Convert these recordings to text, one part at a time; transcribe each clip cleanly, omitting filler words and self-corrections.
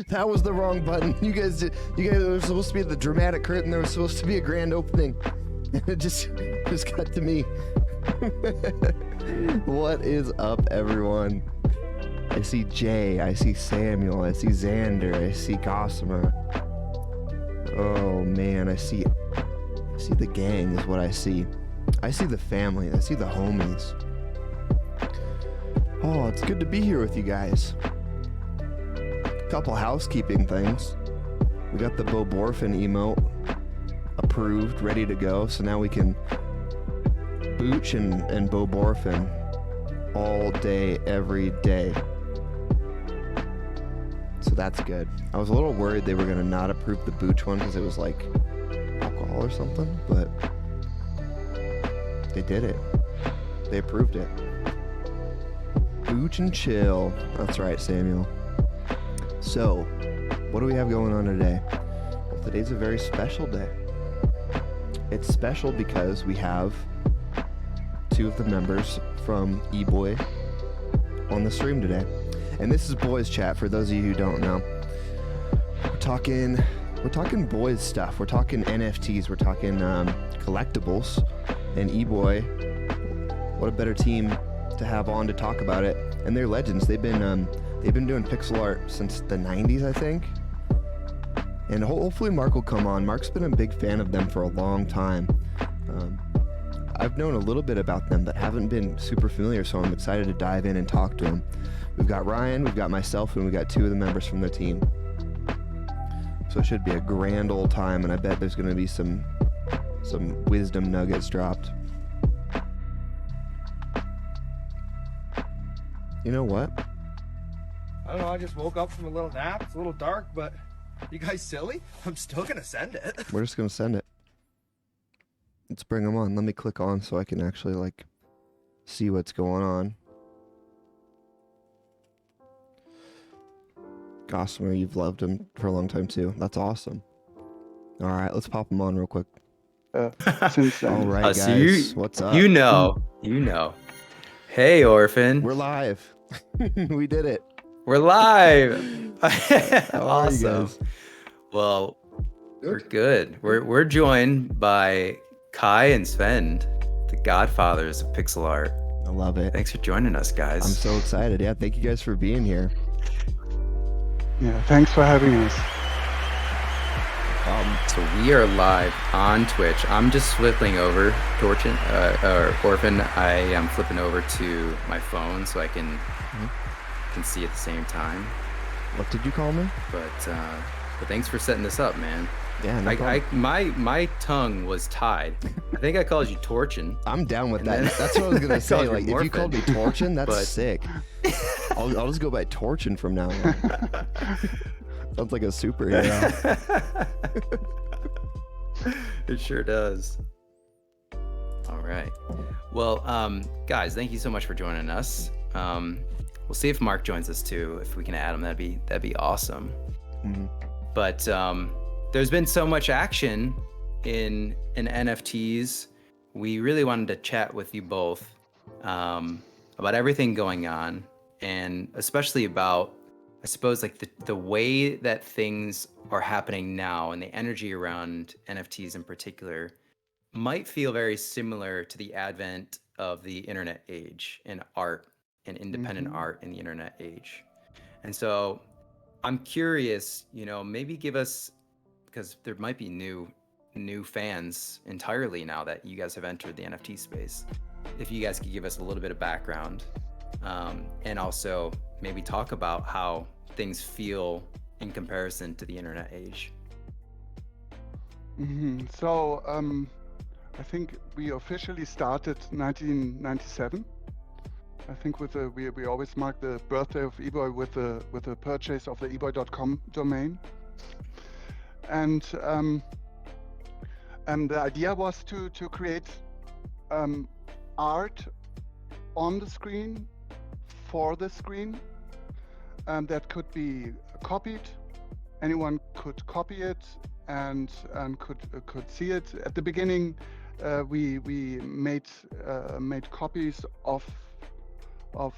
That was the wrong button. You guys were supposed to be the dramatic curtain. There was supposed to be a grand opening. It just got to me. What is up, everyone? I see Jay, I see Samuel, I see Xander, I see Gossamer. Oh man, I see the gang is what I see. I see the family, I see the homies. Oh, it's good to be here with you guys. Couple housekeeping things. We got the Orphan emote approved, ready to go, so now we can booch and Orphan all day, every day. So that's good. I was a little worried they were gonna not approve the booch one because it was like alcohol or something, but they did it. They approved it. Booch and chill. That's right, Samuel. So, what do we have going on today? Well, today's a very special day. It's special because we have two of the members from Eboy on the stream today. And this is BOIZ CHAT for those of you who don't know. We're talking BOIZ stuff. We're talking NFTs. We're talking collectibles. And Eboy, what a better team to have on to talk about it. And they're legends. They've been doing pixel art since the 90s, I think. And hopefully Mark will come on. Mark's been a big fan of them for a long time. I've known a little bit about them, but haven't been super familiar, so I'm excited to dive in and talk to them. We've got Ryan, we've got myself, and we've got two of the members from the team. So it should be a grand old time, and I bet there's going to be some wisdom nuggets dropped. You know what? I don't know, I just woke up from a little nap. It's a little dark, but you guys silly? I'm still gonna send it. We're just going to send it. Let's bring them on. Let me click on so I can actually, see what's going on. Gossamer, you've loved him for a long time, too. That's awesome. All right, let's pop him on real quick. Since All right, guys. So what's up? You know. Hey, Orphan. We're live. We did it. We're live. How are you guys? Well, we're good. We're joined by Kai and Sven, the godfathers of pixel art. I love it. Thanks for joining us, guys. I'm so excited. Yeah, thank you guys for being here. Yeah, thanks for having us. So we are live on Twitch. I'm just flipping over Orphan. I am flipping over to my phone so I can see at the same time. What did you call me? But thanks for setting this up, man. Yeah, no problem. My tongue was tied. I think I called you Torchin. I'm down with that. That's what I was gonna say. Called you If you called me Torchin, that's But- sick. I'll just go by Torchin from now on. Sounds like a superhero. It sure does. All right. Well, guys, thank you so much for joining us. We'll see if Mark joins us too. If we can add him, that'd be awesome. Mhm. But there's been so much action in NFTs. We really wanted to chat with you both about everything going on, and especially about, I suppose, the way that things are happening now and the energy around NFTs in particular might feel very similar to the advent of the internet age and art and independent art in the internet age. And so I'm curious, maybe give us, because there might be new fans entirely now that you guys have entered the NFT space. If you guys could give us a little bit of background, and also maybe talk about how things feel in comparison to the internet age. So, I think we officially started 1997. I think we always mark the birthday of Eboy with the purchase of the eBoy.com domain. And the idea was to create art on the screen for the screen, that could be copied. Anyone could copy it and could see it. At the beginning, we made copies of of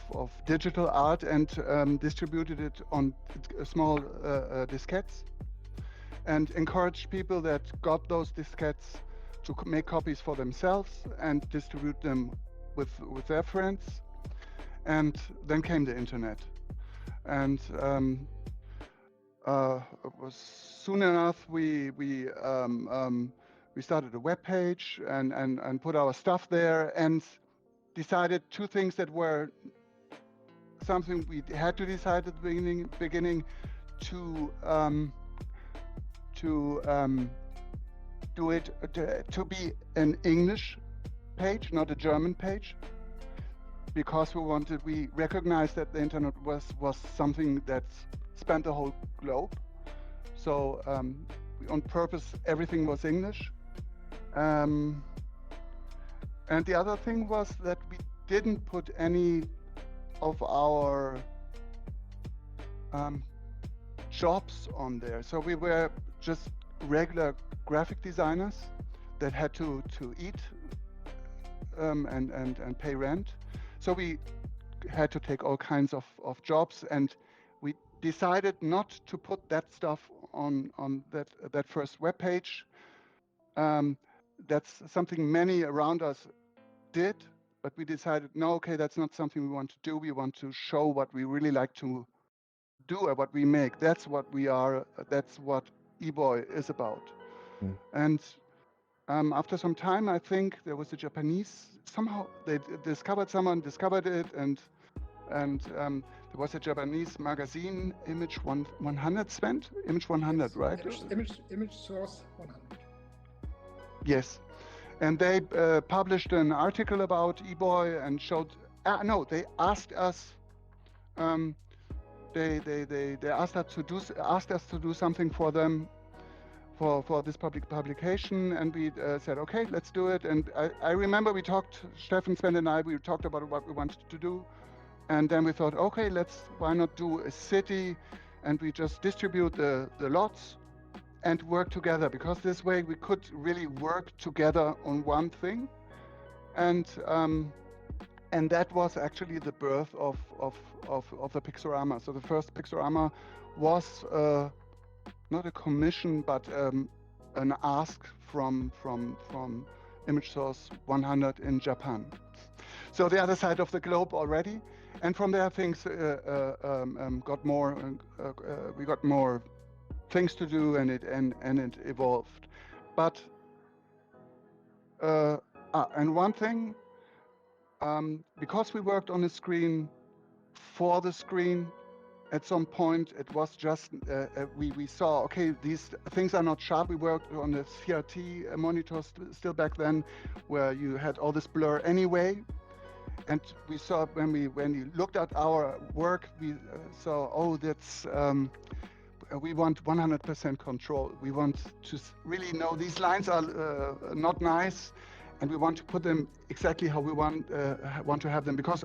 digital art and distributed it on small diskettes, and encouraged people that got those diskettes to make copies for themselves and distribute them with their friends. And then came the internet, and it was soon enough we started a web page and put our stuff there, and decided two things that were something we had to decide at the beginning to do it to be an English page, not a German page, because we recognized that the internet was something that spanned the whole globe. So on purpose, everything was English. And the other thing was that we didn't put any of our jobs on there. So we were just regular graphic designers that had to eat and pay rent. So we had to take all kinds of jobs, and we decided not to put that stuff on that first web page. That's something many around us did, but we decided, no, okay, that's not something we want to do. We want to show what we really like to do or what we make. That's what we are. That's what Eboy is about. Mm. And after some time, I think there was a Japanese, somehow someone discovered it, and there was a Japanese magazine, Image 100, Sven? Image 100, Yes, right? Image Source 100. Yes. And they published an article about Eboy and showed, no, they asked us, they asked us to do something for them, for this publication, and we said, okay, let's do it. And I remember we talked, Steffen, Sven and I, we talked about what we wanted to do. And then we thought, okay, why not do a city, and we just distribute the lots and work together, because this way we could really work together on one thing. And that was actually the birth of the Pixorama. So the first Pixorama was not a commission, but an ask from Image Source 100 in Japan. So the other side of the globe already. And from there, things got more. We got more things to do, and it evolved. But and one thing, because we worked on the screen for the screen, at some point it was just we saw, okay, these things are not sharp. We worked on the CRT monitors still back then, where you had all this blur anyway. And we saw when we looked at our work, we saw, oh, that's we want 100% control. We want to really know these lines are not nice, and we want to put them exactly how we want to have them, because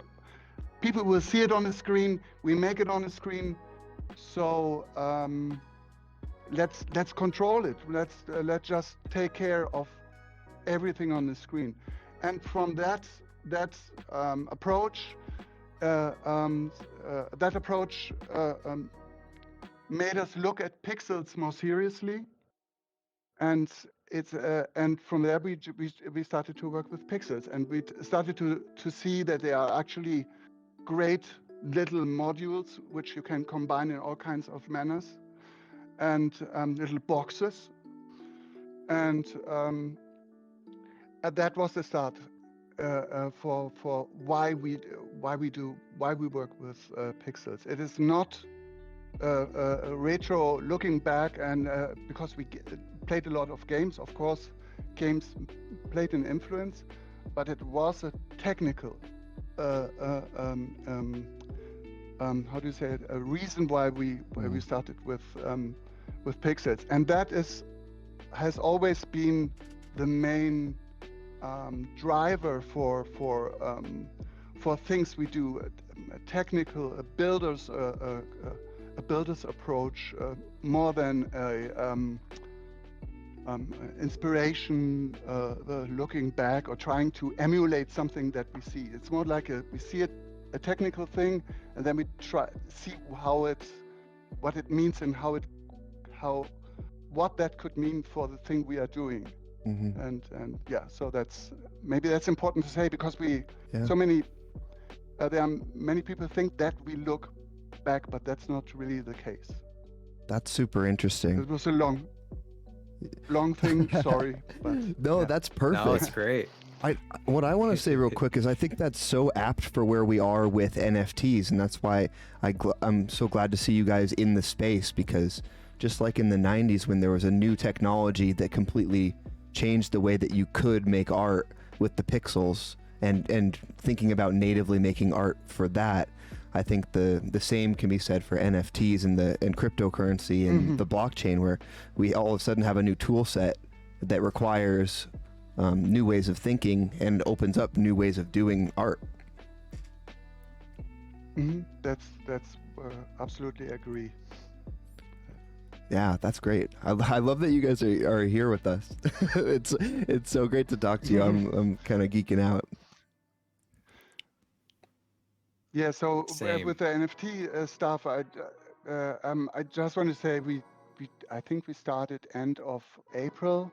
people will see it on the screen. We make it on the screen, so let's control it. Let's just take care of everything on the screen. And from that approach, made us look at pixels more seriously, and from there we started to work with pixels, and we started to see that they are actually great little modules which you can combine in all kinds of manners, and little boxes, and that was the start for why we work with pixels. It is not retro looking back, and because we played a lot of games, of course, games played an influence, but it was a technical how do you say it? A reason why we started with pixels, and that has always been the main driver for things we do. A technical, a builder's approach, more than a inspiration, looking back or trying to emulate something that we see. It's more like we see it a technical thing, and then we see what it means and what that could mean for the thing we are doing. Mm-hmm. And yeah, so that's important to say, because Yeah. there are many people think that we look back, but that's not really the case. That's super interesting. It was a long thing, sorry. But No, yeah. that's perfect. No, it's great. What I want to say real quick is I think that's so apt for where we are with NFTs, and that's why I'm so glad to see you guys in the space, because just like in the 90s when there was a new technology that completely changed the way that you could make art with the pixels and thinking about natively making art for that, I think the same can be said for NFTs and cryptocurrency and the blockchain, where we all of a sudden have a new tool set that requires new ways of thinking and opens up new ways of doing art. That's absolutely agree. Yeah, that's great. I love that you guys are here with us. It's so great to talk to you. I'm kind of geeking out. Yeah, so Same. with the NFT stuff, I just want to say I think we started end of April.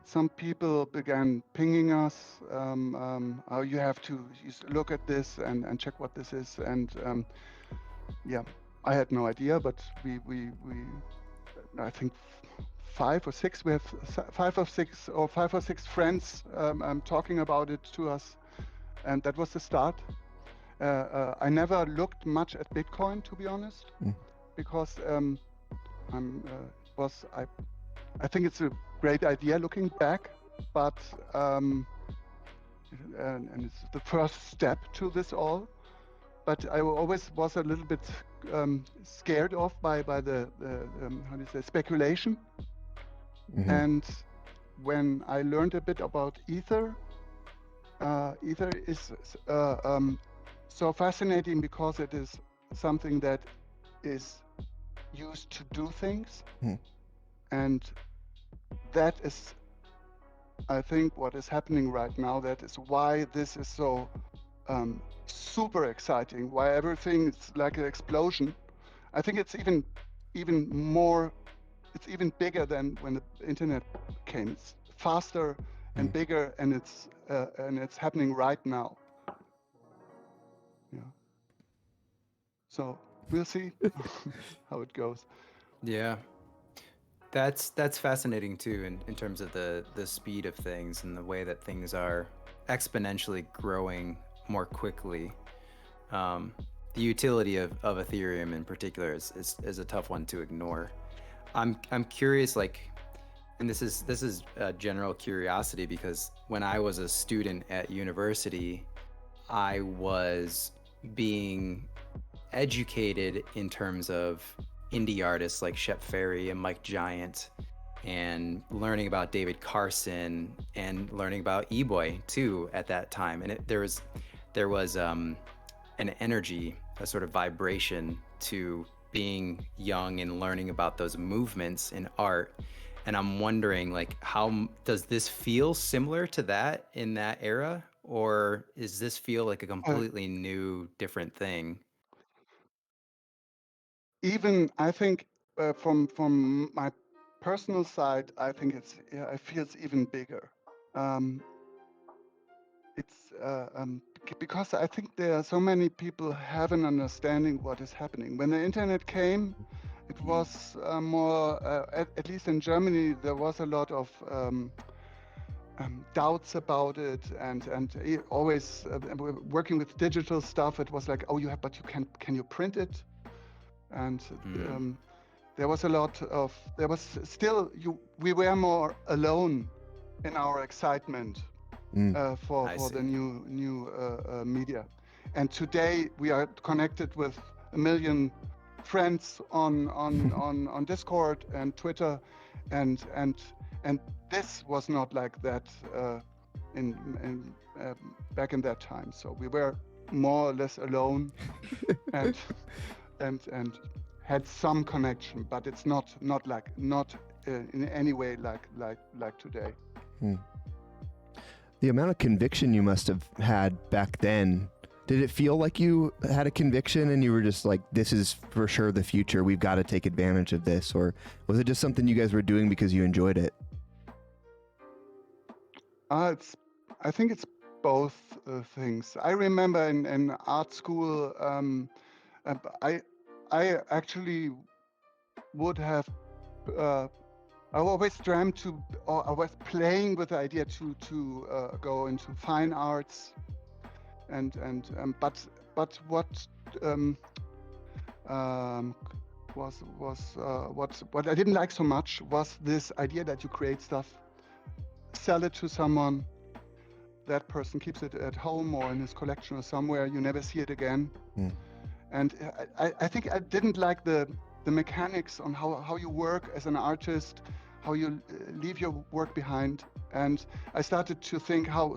Some people began pinging us. Oh, you have to look at this and check what this is. And yeah, I had no idea, but we I think 5 or 6. We have 5 or 6 friends talking about it to us, and that was the start. I never looked much at Bitcoin, to be honest, because I think it's a great idea looking back, but and it's the first step to this all. But I always was a little bit scared off by the how do you say, speculation. And when I learned a bit about Ether, Ether is so fascinating because it is something that is used to do things, and that is, I think, what is happening right now. That is why this is so super exciting, why everything is like an explosion. I think it's even more, it's even bigger than when the internet came. It's faster and bigger, and it's happening right now. Yeah. So we'll see how it goes. Yeah. That's fascinating too, in terms of the speed of things and the way that things are exponentially growing more quickly. The utility of Ethereum in particular is a tough one to ignore. I'm curious, like, and this is a general curiosity, because when I was a student at university, I was being educated in terms of indie artists like Shep Ferry and Mike Giant, and learning about David Carson and learning about Eboy too at that time. And there was an energy, a sort of vibration to being young and learning about those movements in art. And I'm wondering, like, how does this feel similar to that in that era, or does this feel like a completely new, different thing? Even I think from my personal side, I think it feels even bigger. It's because I think there are so many people have an understanding what is happening. When the internet came, it was more, at least in Germany, there was a lot of doubts about it, and always working with digital stuff. It was like, oh, but can you print it? And there was we were more alone in our excitement for the new media. And today we are connected with 1 million friends on Discord and Twitter, and this was not like that in back in that time. So we were more or less alone, and had some connection, but it's not in any way like today. The amount of conviction you must have had back then, Did it feel like you had a conviction and you were just like, this is for sure the future, we've got to take advantage of this? Or was it just something you guys were doing because you enjoyed it? I think it's both things. I remember in art school, I actually would have. I always dreamt to, or I was playing with the idea to go into fine arts, but what what I didn't like so much was this idea that you create stuff, sell it to someone, that person keeps it at home or in his collection or somewhere, you never see it again. And I think I didn't like the mechanics on how you work as an artist, how you leave your work behind. And I started to think how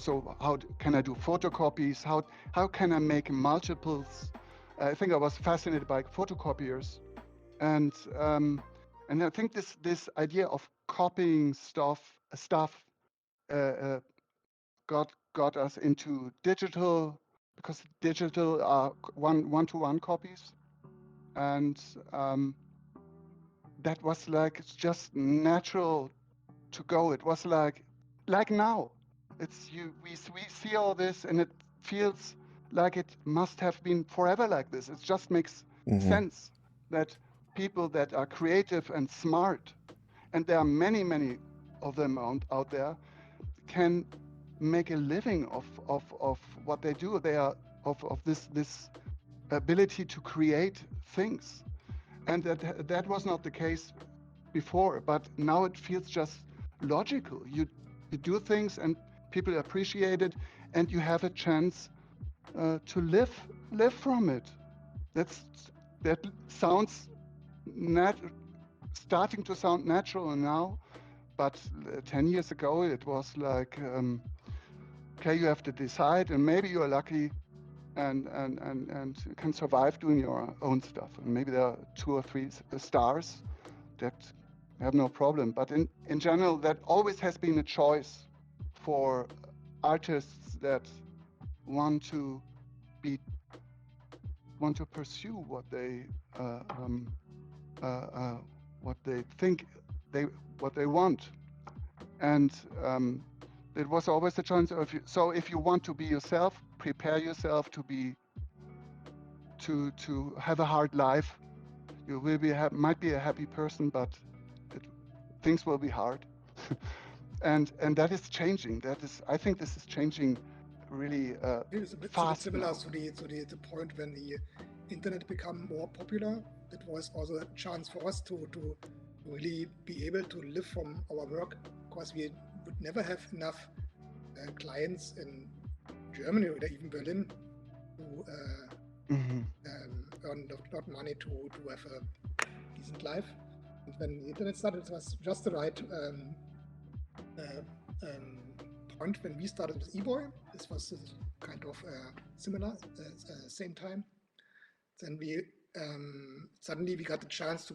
can I do photocopies? How can I make multiples? I think I was fascinated by photocopiers. And I think this idea of copying stuff got us into digital, because digital are one-to-one copies, and that was like it's just natural to go. It was like now, it's we see all this and it feels like it must have been forever like this. It just makes sense that people that are creative and smart, and there are many of them out there, can make a living of what they do. They are of this ability to create things, and that was not the case before. But now it feels just logical. You do things and people appreciate it, and you have a chance to live from it. That sounds starting to sound natural now, but 10 years ago it was like, okay, you have to decide, and maybe you are lucky and can survive doing your own stuff. And maybe there are 2 or 3 stars that have no problem. But in general, that always has been a choice for artists that want to pursue what they think what they want. And it was always a chance of so if you want to be yourself, prepare yourself to have a hard life. You will might be a happy person, but things will be hard. and that is changing. I think this is changing really It's a bit fast similar now. to the point when the internet become more popular. It was also a chance for us to really be able to live from our work, because we would never have enough clients in Germany or even Berlin to earn not money to have a decent life. And when the internet started, it was just the right point when we started with Eboy. This was kind of similar, same time. Then we suddenly we got the chance to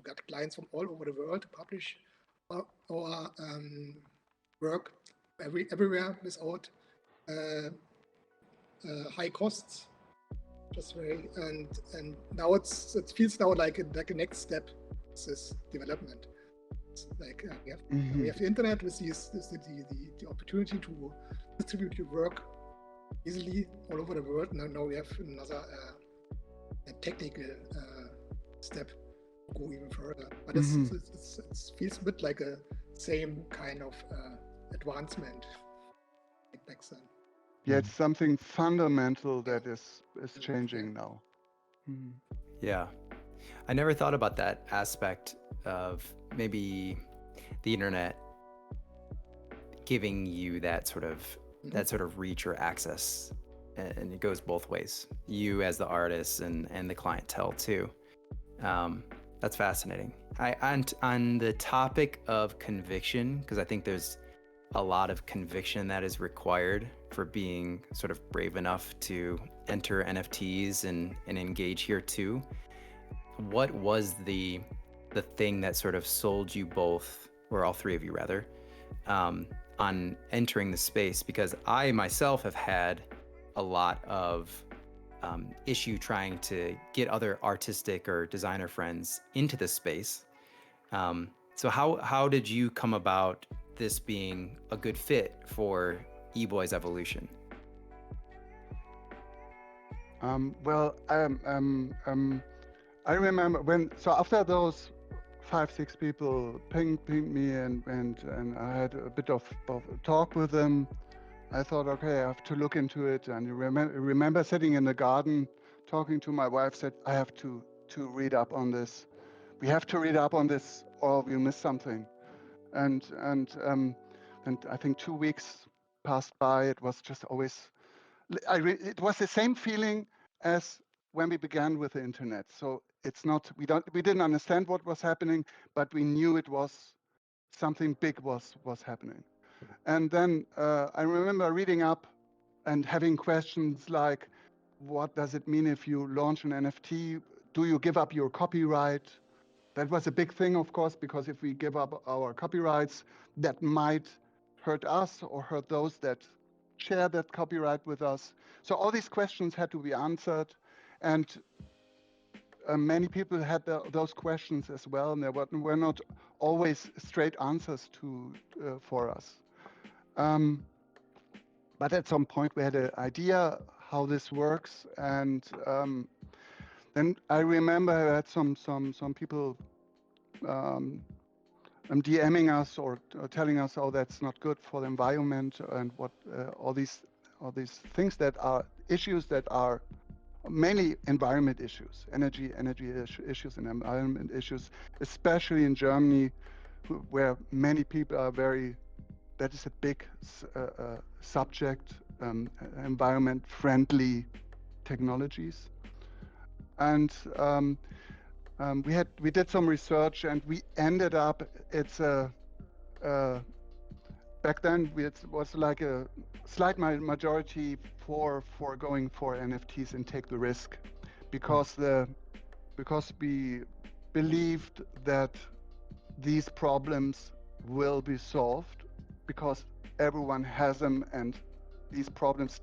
get clients from all over the world to publish our work everywhere without high costs. Just very and now it feels now like a next step. This development. It's like we have the internet with the opportunity to distribute your work easily all over the world. Now we have another a technical step to go even further. But it feels a bit like a same kind of advancement like back then. Yeah, it's something fundamental that is changing now. Yeah. I never thought about that aspect of maybe the internet giving you that sort of reach or access, and it goes both ways. You as the artist and the clientele too. That's fascinating. On the topic of conviction, because I think there's a lot of conviction that is required for being sort of brave enough to enter NFTs and engage here too. What was the thing that sort of sold you both, or all three of you rather, on entering the space? Because I myself have had a lot of issue trying to get other artistic or designer friends into this space. So how did you come about this being a good fit for eBoy's evolution? I remember so after those 5-6 people pinged me and I had a bit of talk with them, I thought, okay, I have to look into it. And I remember sitting in the garden, talking to my wife, said, I have to read up on this. We have to read up on this or we miss something. And I think 2 weeks passed by. It was just always, it was the same feeling as when we began with the internet. So it's not, we didn't understand what was happening, but we knew it was something big was happening. And then I remember reading up and having questions like, what does it mean if you launch an NFT? Do you give up your copyright? That was a big thing, of course, because if we give up our copyrights, that might hurt us or hurt those that share that copyright with us. So all these questions had to be answered. And many people had those questions as well, and there were not always straight answers for us. But at some point we had an idea how this works, and then I remember I had some people DMing us or telling us, oh, that's not good for the environment, and what all these things that are issues that are mainly environment issues, energy issues and environment issues, especially in Germany, where many people are that is a big subject, environment friendly technologies. And we did some research and we ended up, back then it was like a slight majority for going for NFTs and take the risk, because we believed that these problems will be solved because everyone has them, and these problems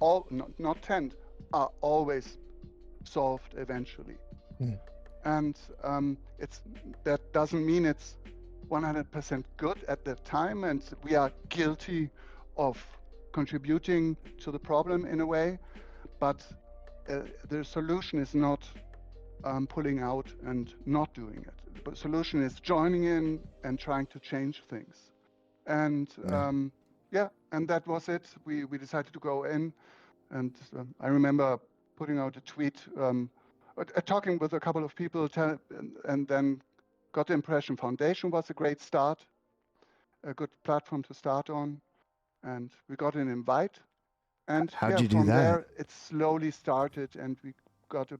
are always solved eventually. And that doesn't mean it's 100% good at that time, and we are guilty of contributing to the problem in a way, but the solution is not pulling out and not doing it. The solution is joining in and trying to change things. And and that was it. We decided to go in, and I remember putting out a tweet, talking with a couple of people, and then got the impression Foundation was a great start, a good platform to start on, and we got an invite. And How'd you do from that? there it slowly started, and we got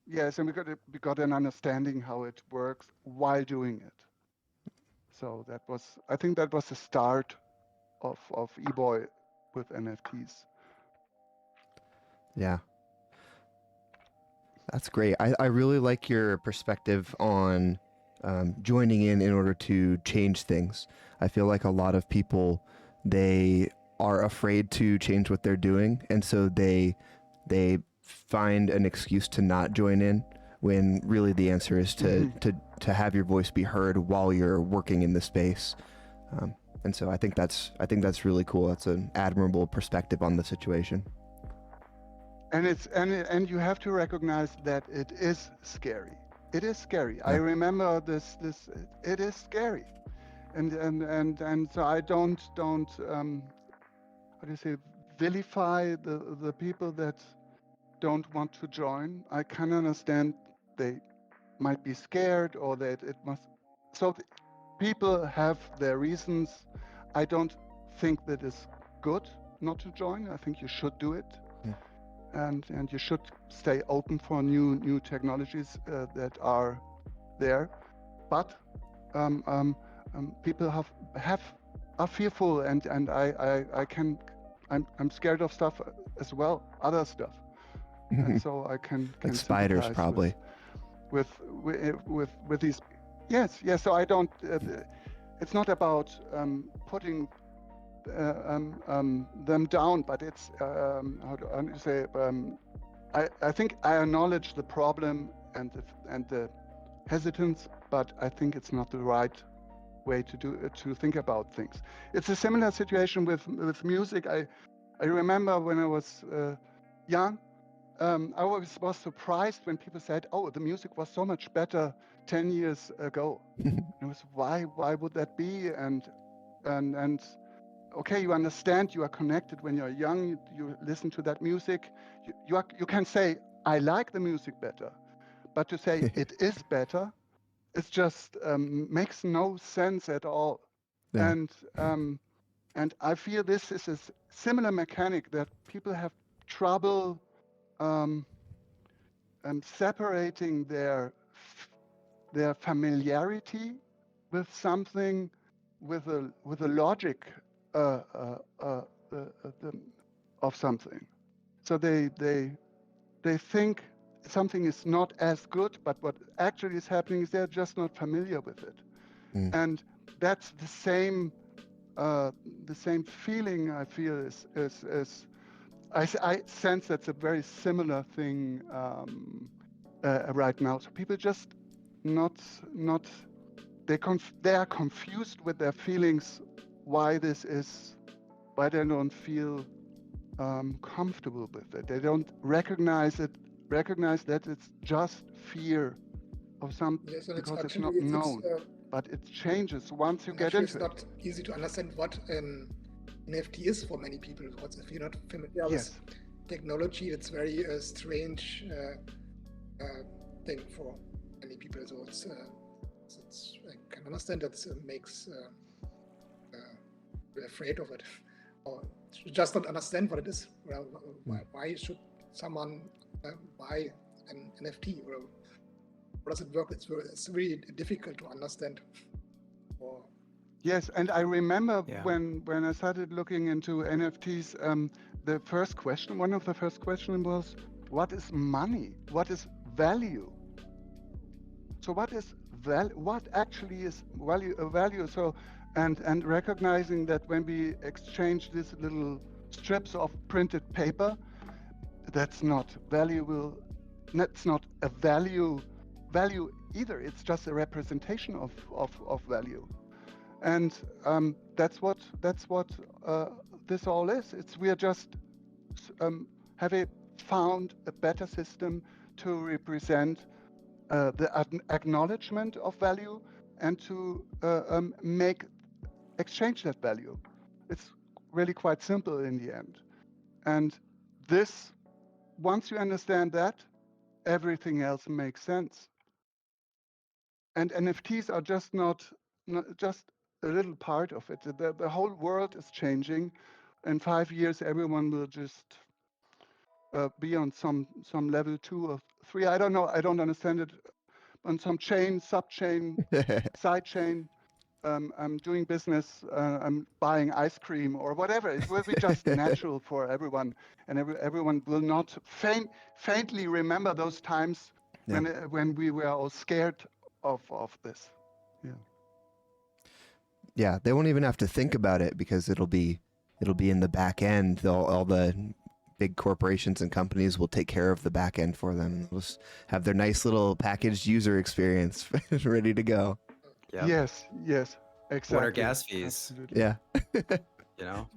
we got an understanding how it works while doing it. So I think that was the start of eBoy with NFTs. Yeah. That's great. I really like your perspective on joining in order to change things. I feel like a lot of people, they are afraid to change what they're doing, and so they find an excuse to not join in, when really the answer is to have your voice be heard while you're working in the space. And so I think that's really cool. That's an admirable perspective on the situation. And you have to recognize that it is scary. It is scary. Yeah. I remember this. It is scary, and so I don't how do you say, vilify the people that don't want to join. I can understand they might be scared, or that it must. So people have their reasons. I don't think that it's good not to join. I think you should do it. And you should stay open for new technologies that are there, but people are fearful, and I'm scared of stuff as well, other stuff, and so I can like spiders probably with these. Yes. So I don't. It's not about putting them down, but it's how do I say? I think I acknowledge the problem and the hesitance, but I think it's not the right way to think about things. It's a similar situation with music. I remember when I was young, I always was surprised when people said, "Oh, the music was so much better 10 years ago." And it was why would that be? And okay, you understand, you are connected when you're young, you listen to that music, you can say, I like the music better, but to say it is better, it just makes no sense at all. Yeah. And I feel this is a similar mechanic that people have trouble separating their familiarity with something, with a logic of something. So they think something is not as good, but what actually is happening is they're just not familiar with it. And that's the same feeling I feel is I sense that's a very similar thing right now. So people just not they are confused with their feelings, why they don't feel comfortable with it. They don't recognize that it's just fear of something, Yes, and because it's actually, not known. But it changes once you get into it. It's not easy to understand what an NFT is for many people, because if you're not familiar with technology, it's very strange thing for many people. So I can understand that it makes we're afraid of it, or just not understand what it is. Why should someone buy an NFT, or how does it work? It's really difficult to understand. Yes, and I remember when I started looking into NFTs, one of the first questions was, what is money? What is value? So what actually is value? So and recognizing that when we exchange these little strips of printed paper, that's not valuable. That's not a value either. It's just a representation of value. And that's what this all is. We are just have found a better system to represent the acknowledgement of value and to exchange that value. It's really quite simple in the end. And this, once you understand that, everything else makes sense. And NFTs are just not just a little part of it. The whole world is changing. In 5 years, everyone will just be on some level 2 or 3. I don't know. I don't understand it. On some chain, sub-chain, side chain. I'm doing business. I'm buying ice cream or whatever. It will be just natural for everyone, and everyone will not faintly remember those times when we were all scared of this. Yeah, they won't even have to think about it because it'll be in the back end. All the big corporations and companies will take care of the back end for them. They'll just have their nice little packaged user experience ready to go. Yeah. Yes, exactly. What are gas fees? Absolutely. Yeah.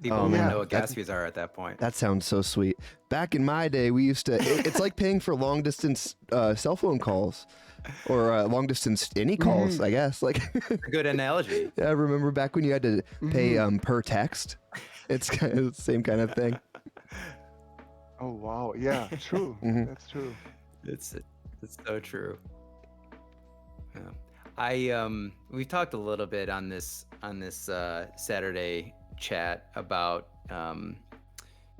People won't know what gas fees are at that point. That sounds so sweet. Back in my day, we used to. It's like paying for long distance cell phone calls, or long distance any calls. I guess like. A good analogy. Yeah, I remember back when you had to pay per text. It's kind of the same kind of thing. Oh wow! Yeah, true. That's true. It's so true. Yeah. We've talked a little bit on this Saturday chat about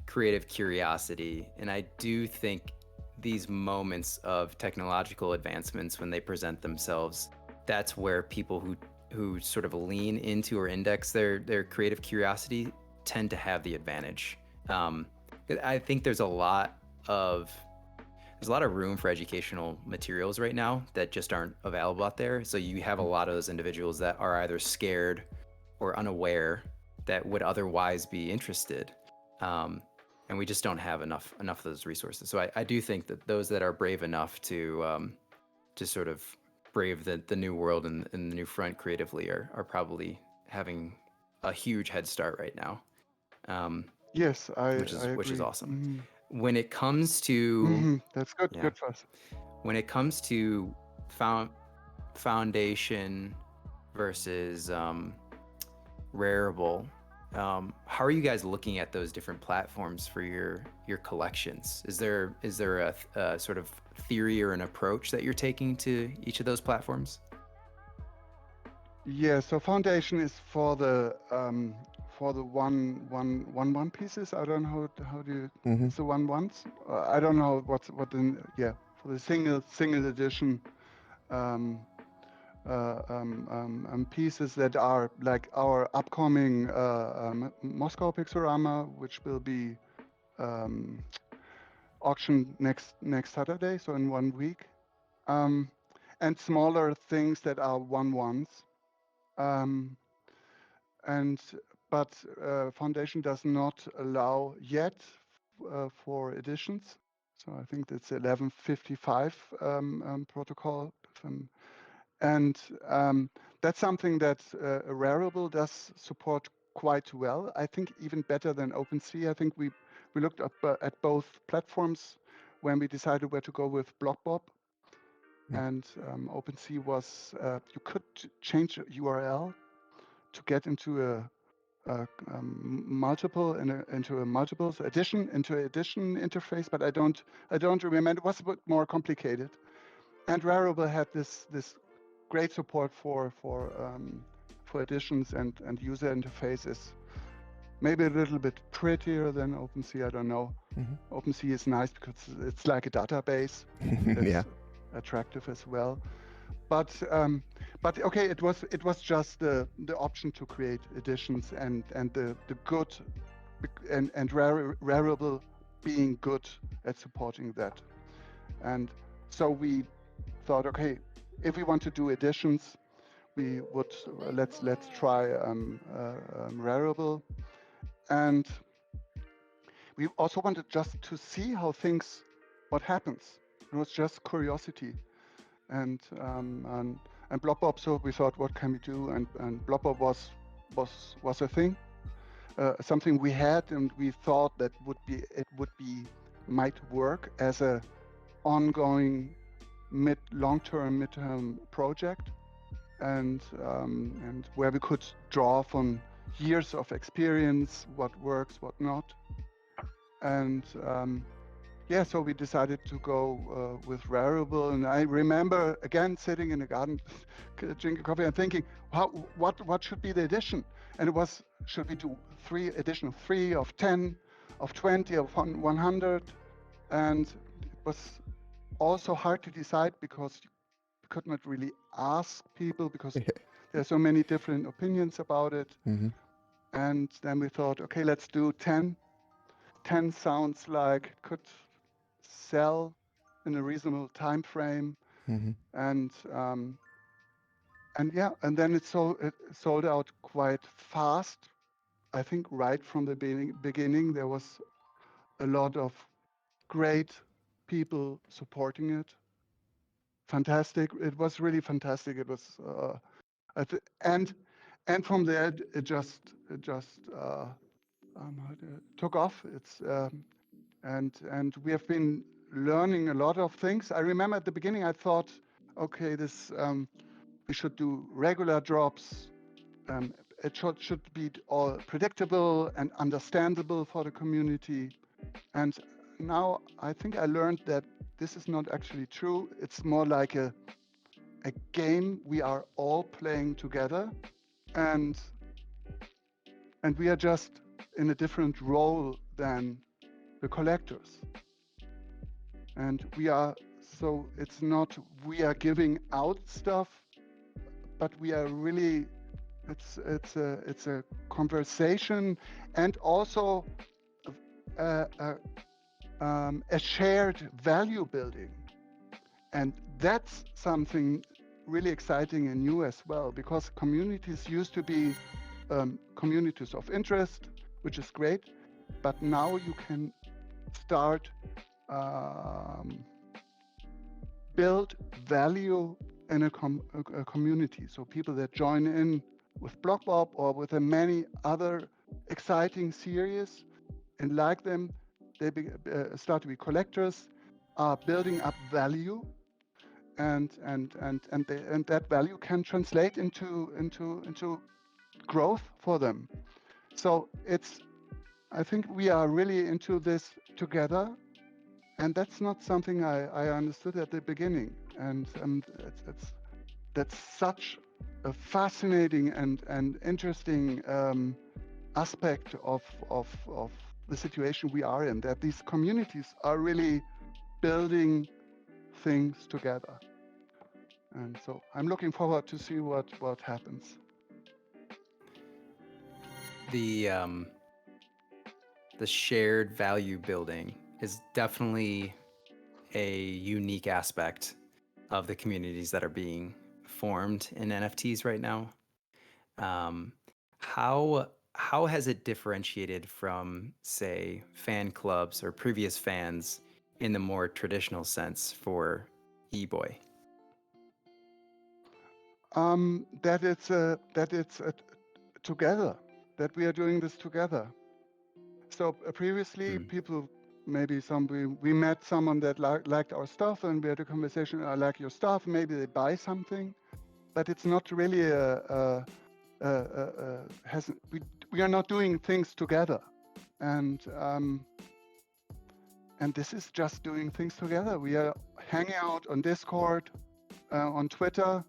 creative curiosity, and I do think these moments of technological advancements, when they present themselves, that's where people who sort of lean into or index their creative curiosity tend to have the advantage. I think there's a lot of room for educational materials right now that just aren't available out there. So you have a lot of those individuals that are either scared or unaware that would otherwise be interested. And we just don't have enough of those resources. So I do think that those that are brave enough to sort of brave the new world and the new front creatively are probably having a huge head start right now. Yes, which is agree. awesome. When it comes to That's good. Yeah. Good for us. when it comes to foundation versus Rarible, how are you guys looking at those different platforms for your collections? Is there a sort of theory or an approach that you're taking to each of those platforms? Yeah, so foundation is for the one pieces. I don't know how do you it's the one ones. I don't know what the for the single edition pieces that are like our upcoming Moscow Pixorama, which will be auctioned next Saturday, so in 1 week, and smaller things that are one-ones. But Foundation does not allow yet for editions. So I think that's 1155 protocol. And that's something that Rarible does support quite well. I think even better than OpenSea. I think we looked up at both platforms when we decided where to go with BlockBob. And OpenSea was, you could change URL to get into a multiple into a multiples addition interface, but I don't remember. It was a bit more complicated. And Rarible had this great support for additions and user interfaces. Maybe a little bit prettier than OpenSea. I don't know. OpenSea is nice because it's like a database. That's attractive as well. But okay, it was just the option to create editions and the good and Rarible being good at supporting that. And so we thought, okay, if we want to do editions, we would let's try Rarible, and we also wanted just to see what happens. It was just curiosity. And BlockBob. So we thought, what can we do? And BlockBob was a thing, something we had, and we thought that might work as a ongoing midterm project, and where we could draw from years of experience, what works, what not, and. So we decided to go with Rarible, and I remember again sitting in the garden, drinking coffee, and thinking, what should be the edition? And it was, should we do edition of 3, of 10, of 20, of 100? And it was also hard to decide because you could not really ask people because there are so many different opinions about it. And then we thought, okay, let's do 10. 10 sounds like it could sell in a reasonable time frame, and then it sold out quite fast. I think right from the beginning there was a lot of great people supporting it. Fantastic! It was really fantastic. It was and from there it just took off. It's and we have been learning a lot of things. I remember at the beginning I thought, okay, this we should do regular drops. It should be all predictable and understandable for the community. And now I think I learned that this is not actually true. It's more like a game we are all playing together, and we are just in a different role than the collectors. And it's not we are giving out stuff, but we are really, it's a conversation, and also a shared value building. And that's something really exciting and new as well, because communities used to be communities of interest, which is great. But now you can start build value in a community. So people that join in with BlockBob or with the many other exciting series and like them, they start to be collectors, are building up value, and that value can translate into growth for them. So I think we are really into this together, and that's not something I understood at the beginning. And that's such a fascinating and interesting aspect of the situation we are in, that these communities are really building things together. And so I'm looking forward to see what happens. The shared value building is definitely a unique aspect of the communities that are being formed in NFTs right now. How has it differentiated from, say, fan clubs or previous fans in the more traditional sense for eBoy? That it's together, that we are doing this together. So previously, people, maybe we met someone that liked our stuff, and we had a conversation. I like your stuff. Maybe they buy something, but it's not really we are not doing things together, and this is just doing things together. We are hanging out on Discord, on Twitter,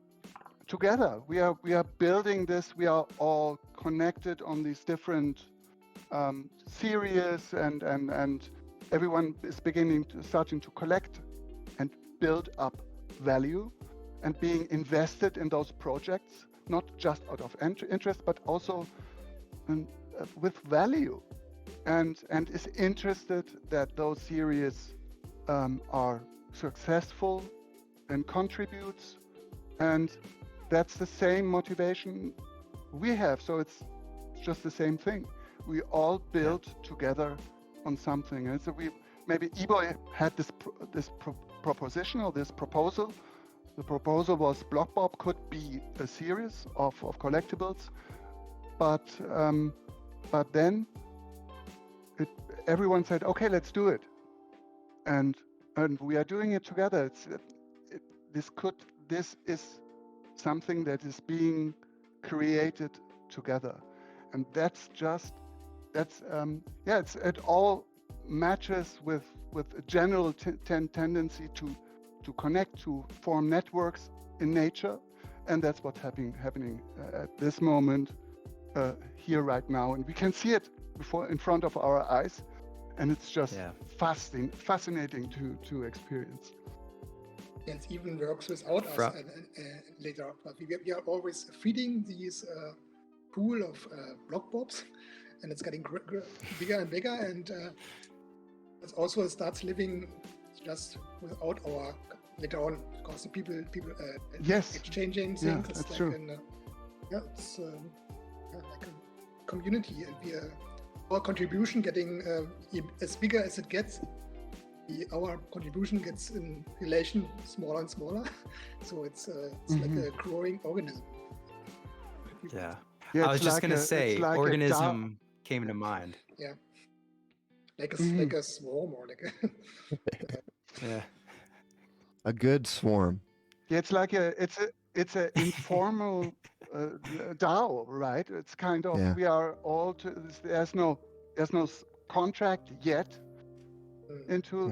together. We are building this. We are all connected on these different series, and everyone is starting to collect and build up value, and being invested in those projects, not just out of interest, but also with value, and is interested that those series are successful and contributes, and that's the same motivation we have. So it's just the same thing. We all build together on something, and so maybe eBoy had this proposition or this proposal. The proposal was BlockBob could be a series of collectibles, but then everyone said, okay, let's do it, and we are doing it together. This is something that is being created together, and it all matches with a general tendency to connect, to form networks in nature, and that's what's happening at this moment here right now, and we can see it in front of our eyes, and it's just fascinating to experience. It even works without us later, but we are always feeding these pool of BlockBobs, and it's getting bigger and bigger, and it also starts living just without our later on, because the people exchanging things. Yeah, it's that's like true. It's like a community, and our contribution getting as bigger as it gets. Our contribution gets in relation smaller and smaller, so it's like a growing organism. Yeah, I was just gonna say, like organism came to mind. Yeah, like a swarm, or like a a good swarm. Yeah, it's like it's a informal DAO, right? It's kind of we are all there's no contract yet into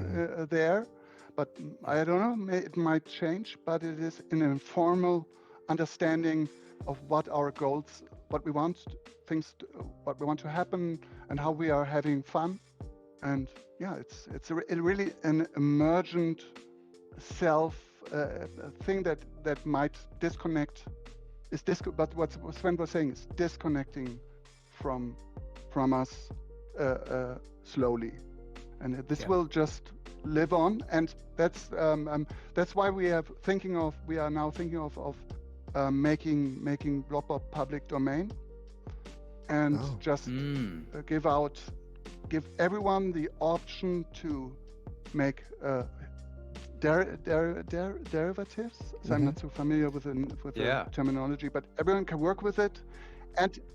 there, but I don't know, it might change, but it is an informal understanding of what our goals, what we want what we want to happen, and how we are having fun. And it's really an emergent self thing that might disconnect, but what Sven was saying is disconnecting from us slowly, and this will just live on, and that's why we are now thinking of making BlockBob public domain, and Oh. just give everyone the option to make derivatives. So I'm not so familiar with Yeah. the terminology, but everyone can work with it.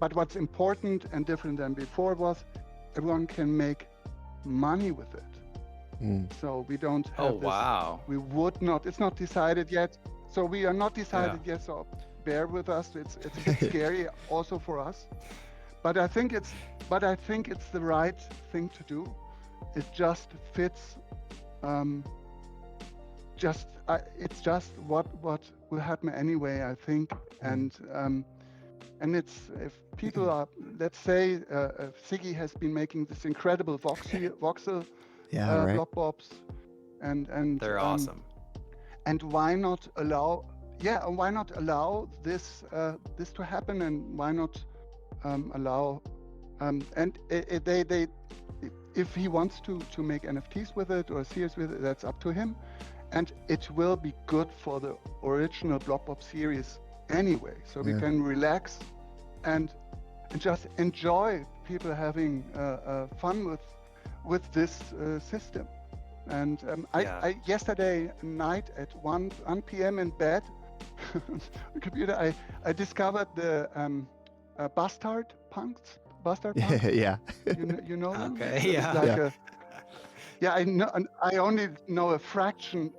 But what's important and different than before was everyone can make money with it. So we don't have this. Wow. We would not. It's not decided yet. So we are not decided yet. So bear with us. It's a bit scary also for us. But I think it's the right thing to do. It just fits. It's just what will happen anyway, I think. And it's, if people are, let's say, Siggy has been making this incredible voxel block bobs, and They're awesome. And why not allow this to happen, and why not allow if he wants to make NFTs with it or series with it, that's up to him, and it will be good for the original block bob series anyway. So we can relax and just enjoy people having fun with this system. And I yesterday night at 1 p.m. in bed on the computer, I discovered the bastard punks. Yeah. You know them? Okay, It's yeah. like I know. I only know a fraction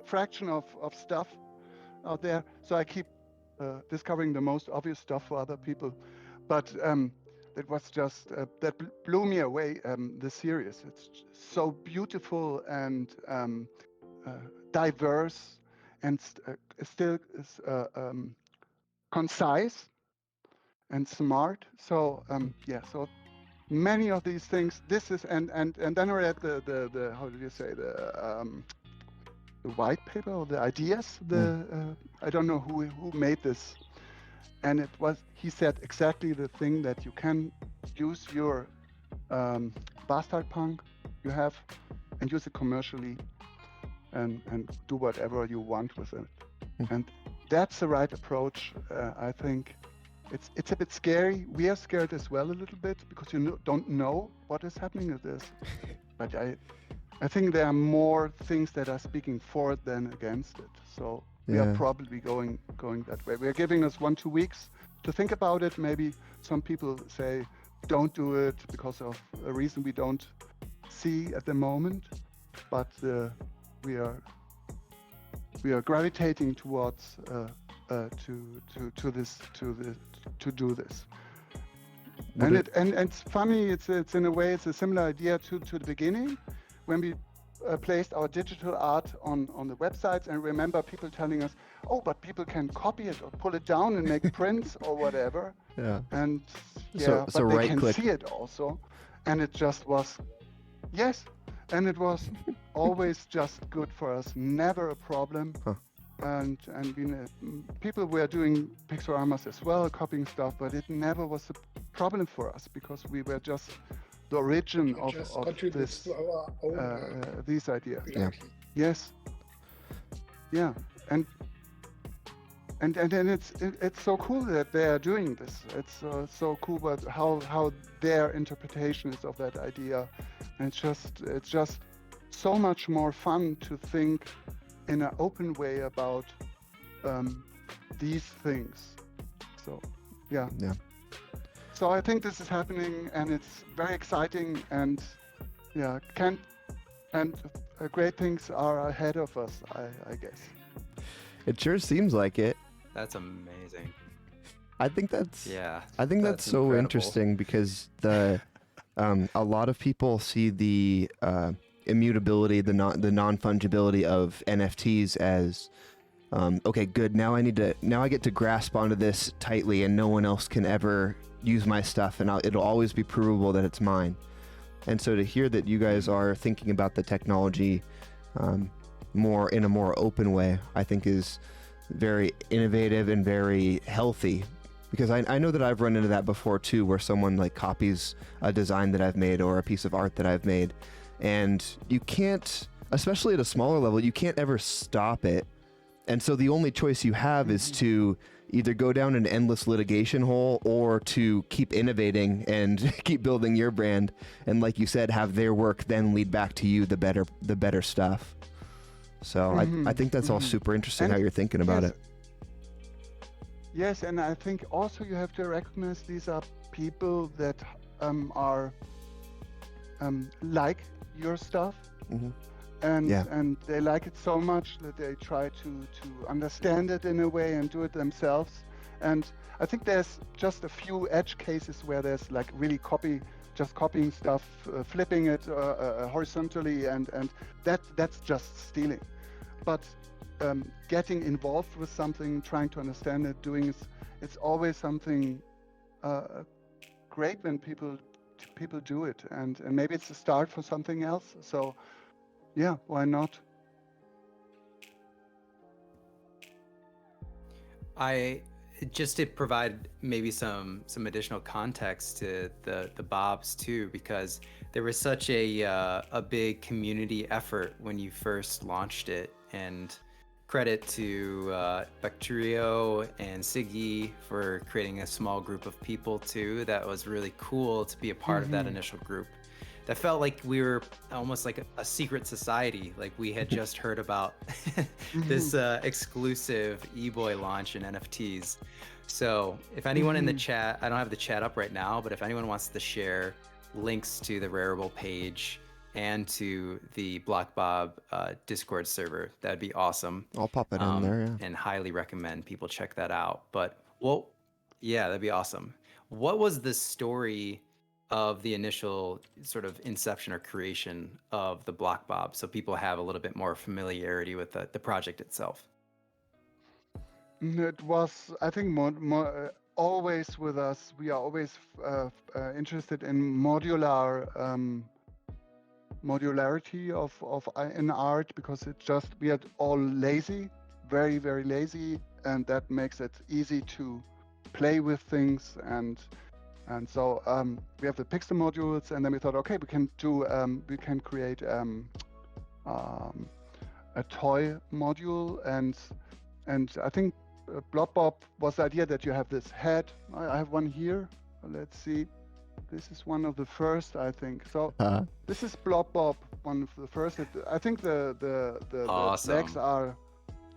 of stuff out there, so I keep discovering the most obvious stuff for other people. But it was just that blew me away. The series, it's so beautiful and diverse, and still is concise and smart. So so many of these things. This is and then I read the how do you say the white paper or the ideas. I don't know who made this, and he said exactly the thing, that you can use your bastard punk you have and use it commercially and do whatever you want with it. And that's the right approach. I think it's a bit scary. We are scared as well a little bit, because you don't know what is happening with this. But I think there are more things that are speaking for it than against it. So we are probably going that way. We're giving us 1-2 weeks to think about it. Maybe some people say don't do it because of a reason we don't see at the moment. But we are gravitating towards to do this. And it's funny. It's in a way it's a similar idea to the beginning, when we placed our digital art on the websites, and remember people telling us, oh, but people can copy it or pull it down and make prints or whatever. Yeah. And so but they right can click. see it also. And it just was, yes. And it was always just good for us, never a problem. Huh. And people were doing pixoramas as well, copying stuff, but it never was a problem for us, because we were just the origin of this, to our own these ideas. Yeah. Yes. Yeah. And it's so cool that they are doing this. It's so cool, but how their interpretation is of that idea. And it's just so much more fun to think in an open way about these things. So yeah. So I think this is happening, and it's very exciting, and great things are ahead of us, I guess. It sure seems like it. That's amazing. I think that's that's so incredible. interesting, because a lot of people see the immutability, the non-fungibility of NFTs as okay, good. Now I get to grasp onto this tightly, and no one else can ever use my stuff, and it'll always be provable that it's mine. And so to hear that you guys are thinking about the technology more in a more open way, I think is very innovative and very healthy. Because I know that I've run into that before too, where someone like copies a design that I've made or a piece of art that I've made, and you can't, especially at a smaller level, you can't ever stop it. And so the only choice you have is to either go down an endless litigation hole or to keep innovating and keep building your brand. And like you said, have their work then lead back to you the better stuff. So I think that's all super interesting And how you're thinking about yes, it. Yes, and I think also you have to recognize these are people that are like your stuff, Hmm. and Yeah. and they like it so much that they try to understand it in a way and do it themselves. And I think there's just a few edge cases where there's like really just copying stuff, flipping it horizontally, and that's just stealing. But getting involved with something, trying to understand it, doing it, it's always something great when people do it, and maybe it's a start for something else. So yeah, why not? Just to provide maybe some additional context to the Bobs too, because there was such a big community effort when you first launched it, and credit to Bacterio and Siggy for creating a small group of people too. That was really cool to be a part of that initial group. That felt like we were almost like a secret society. Like we had just heard about this exclusive eBoy launch in NFTs. So if anyone in the chat, I don't have the chat up right now, but if anyone wants to share links to the Rarible page and to the BlockBob Discord server, that'd be awesome. I'll pop it in there, yeah. And highly recommend people check that out. But well, yeah, that'd be awesome. What was the story of the initial sort of inception or creation of the BlockBob, so people have a little bit more familiarity with the project itself? It was, I think, more always with us. We are always interested in modularity of in art, because we are all lazy, very very lazy, and that makes it easy to play with things. And so we have the pixel modules, and then we thought, okay, we can create a toy module, and I think BlobBob was the idea that you have this head. I have one here. Let's see. This is one of the first, I think. So this is BlobBob, one of the first. I think the Awesome. legs are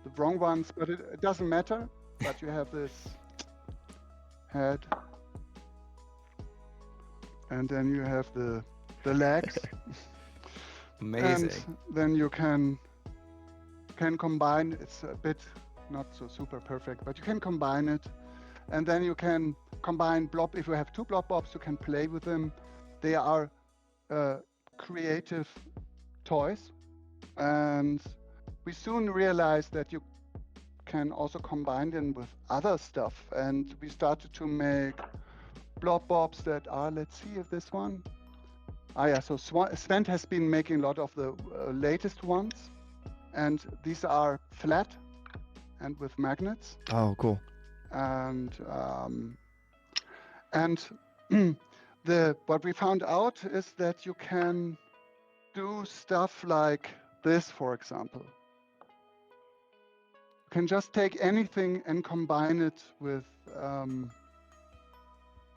the wrong ones, but it doesn't matter. But you have this head, and then you have the legs. Amazing. And then you can combine. It's a bit not so super perfect, but you can combine it, and then you can combine blob. If you have two BlobBobs, you can play with them. They are creative toys, and we soon realized that you can also combine them with other stuff, and we started to make BlobBobs that are, let's see if this one. Yeah, so Sven has been making a lot of the latest ones, and these are flat and with magnets. Oh, cool. And what we found out is that you can do stuff like this, for example. You can just take anything and combine it with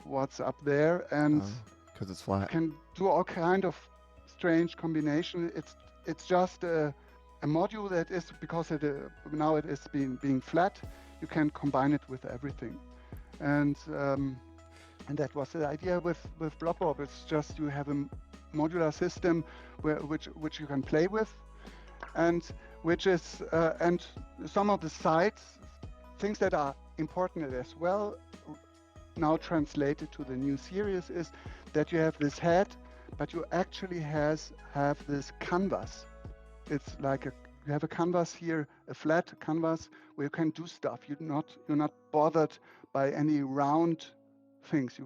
what's up there, and because it's flat. can do all kind of strange combination. It's just a module that is, because now it is being flat, you can combine it with everything, and that was the idea with BlobBob. It's just you have a modular system which you can play with, and which is and some of the sides, things that are important as well, now translated to the new series, is that you have this head, but you actually have this canvas. It's like you have a canvas here, a flat canvas where you can do stuff. You're not bothered by any round things.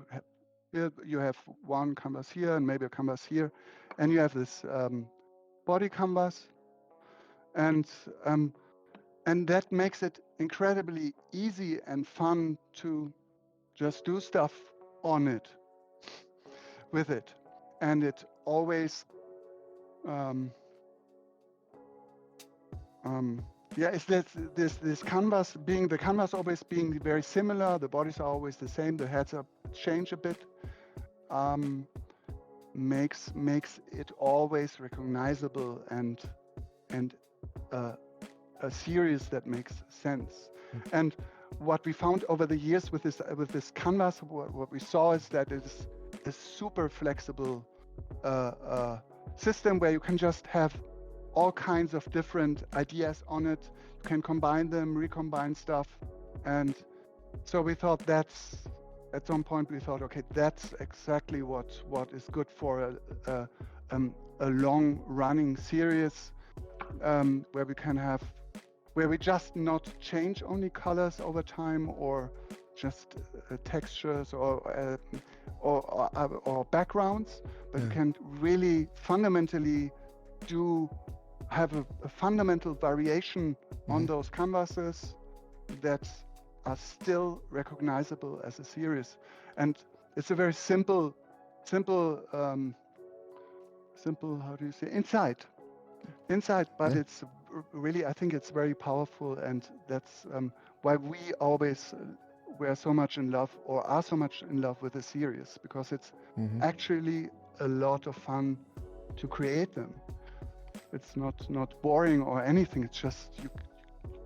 You have one canvas here and maybe a canvas here, and you have this body canvas, and that makes it incredibly easy and fun to just do stuff on it, with it, and it always Yeah, it's this canvas being the canvas always being very similar. The bodies are always the same. The heads are change a bit. Makes it always recognizable and a series that makes sense. And what we found over the years with this canvas, what we saw is that it's a super flexible system where you can just have all kinds of different ideas on it. You can combine them, recombine stuff, and so we thought that's at some point we thought, okay, that's exactly what is good for a long running series where we can have where we just not change only colors over time or just textures or backgrounds, but you can really fundamentally have a fundamental variation on those canvases that are still recognizable as a series. And it's a very simple, how do you say, insight, but it's really, I think it's very powerful, and that's why we always were so much in love, or are so much in love with the series, because it's actually a lot of fun to create them. It's not boring or anything. It's just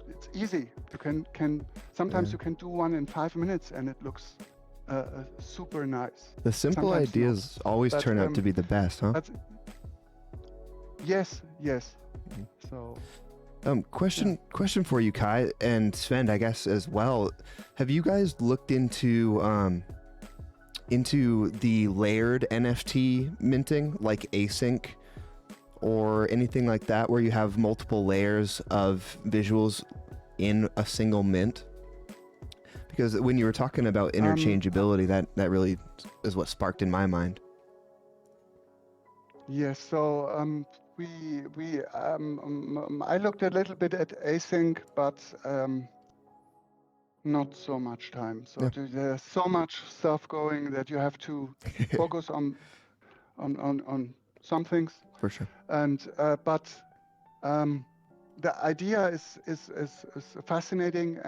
it's easy. You can sometimes you can do one in 5 minutes, and it looks super nice. The simple Sometimes ideas not. always But, turn out to be the best, huh? Yes. So Question for you, Kai, and Sven, I guess as well. Have you guys looked into the layered NFT minting, like async or anything like that, where you have multiple layers of visuals in a single mint? Because when you were talking about interchangeability, that really is what sparked in my mind. yes. So I looked a little bit at async, but not so much time. So there's so much stuff going that you have to focus on some things. For sure. And but the idea is fascinating,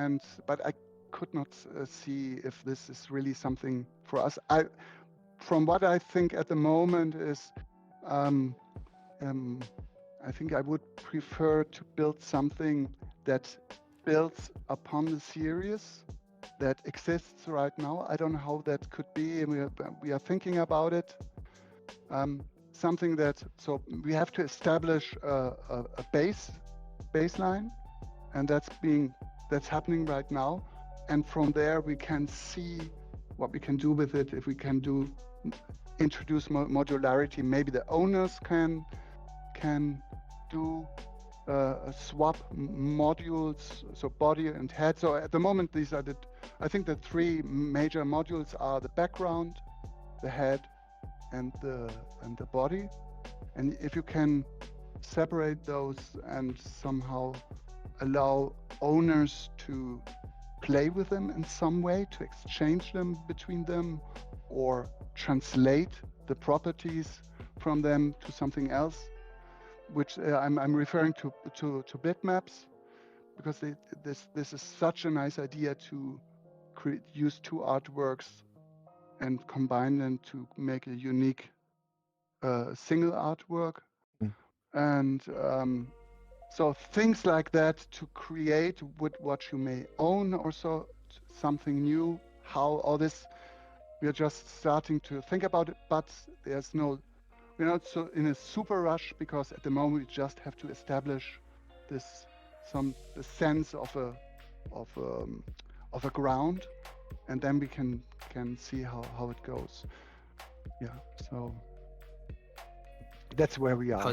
but I could not see if this is really something for us. From what I think at the moment is, I think I would prefer to build something that builds upon the series that exists right now. I don't know how that could be, and we are thinking about it. Something so we have to establish a baseline, and that's happening right now. And from there we can see what we can do with it. If we can introduce modularity, maybe the owners can do swap modules, so body and head. So at the moment, these are I think the three major modules are the background, the head, and the body. And if you can separate those and somehow allow owners to play with them in some way, to exchange them between them, or translate the properties from them to something else, which I'm referring to bitmaps, because this is such a nice idea to use two artworks and combine them to make a unique single artwork. And so things like that to create with what you may own, or so something new. How all this, we are just starting to think about it, but we're not so in a super rush, because at the moment we just have to establish the sense of a ground, and then we can see how it goes. Yeah, so that's where we are. That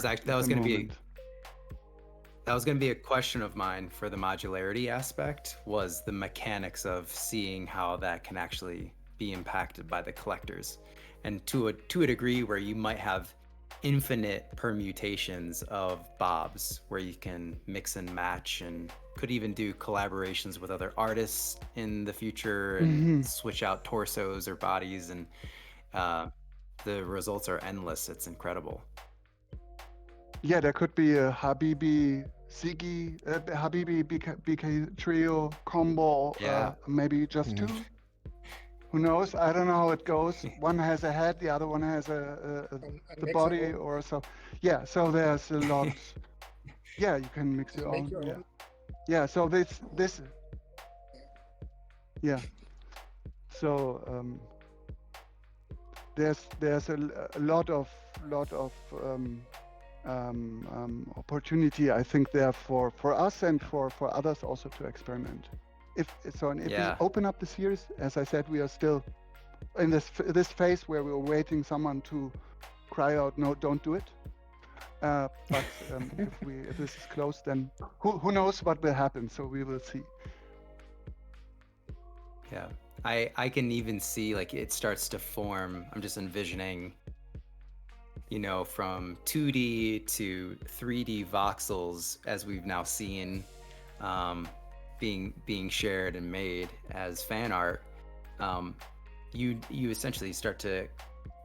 was going to be a question of mine for the modularity aspect, was the mechanics of seeing how that can actually be impacted by the collectors, and to a degree where you might have infinite permutations of bobs where you can mix and match, and could even do collaborations with other artists in the future and switch out torsos or bodies, and the results are endless. It's incredible. Yeah, there could be a Habibi Ziggy, Habibi, BK Trio, Combo, Yeah. maybe just two. Who knows? I don't know how it goes. One has a head, the other one has the mix body, it or so. Yeah, so there's a lot. Yeah, you can mix your make own. your Yeah, own. yeah. So this. Yeah. So there's a lot of opportunity, I think, there for us and for others also to experiment. If Yeah. we open up the series, as I said, we are still in this phase where we're waiting someone to cry out, no, don't do it. But if this is closed, then who knows what will happen? So we will see. Yeah. I can even see like it starts to form. I'm just envisioning, you know, from 2D to 3D voxels as we've now seen being shared and made as fan art. You essentially start to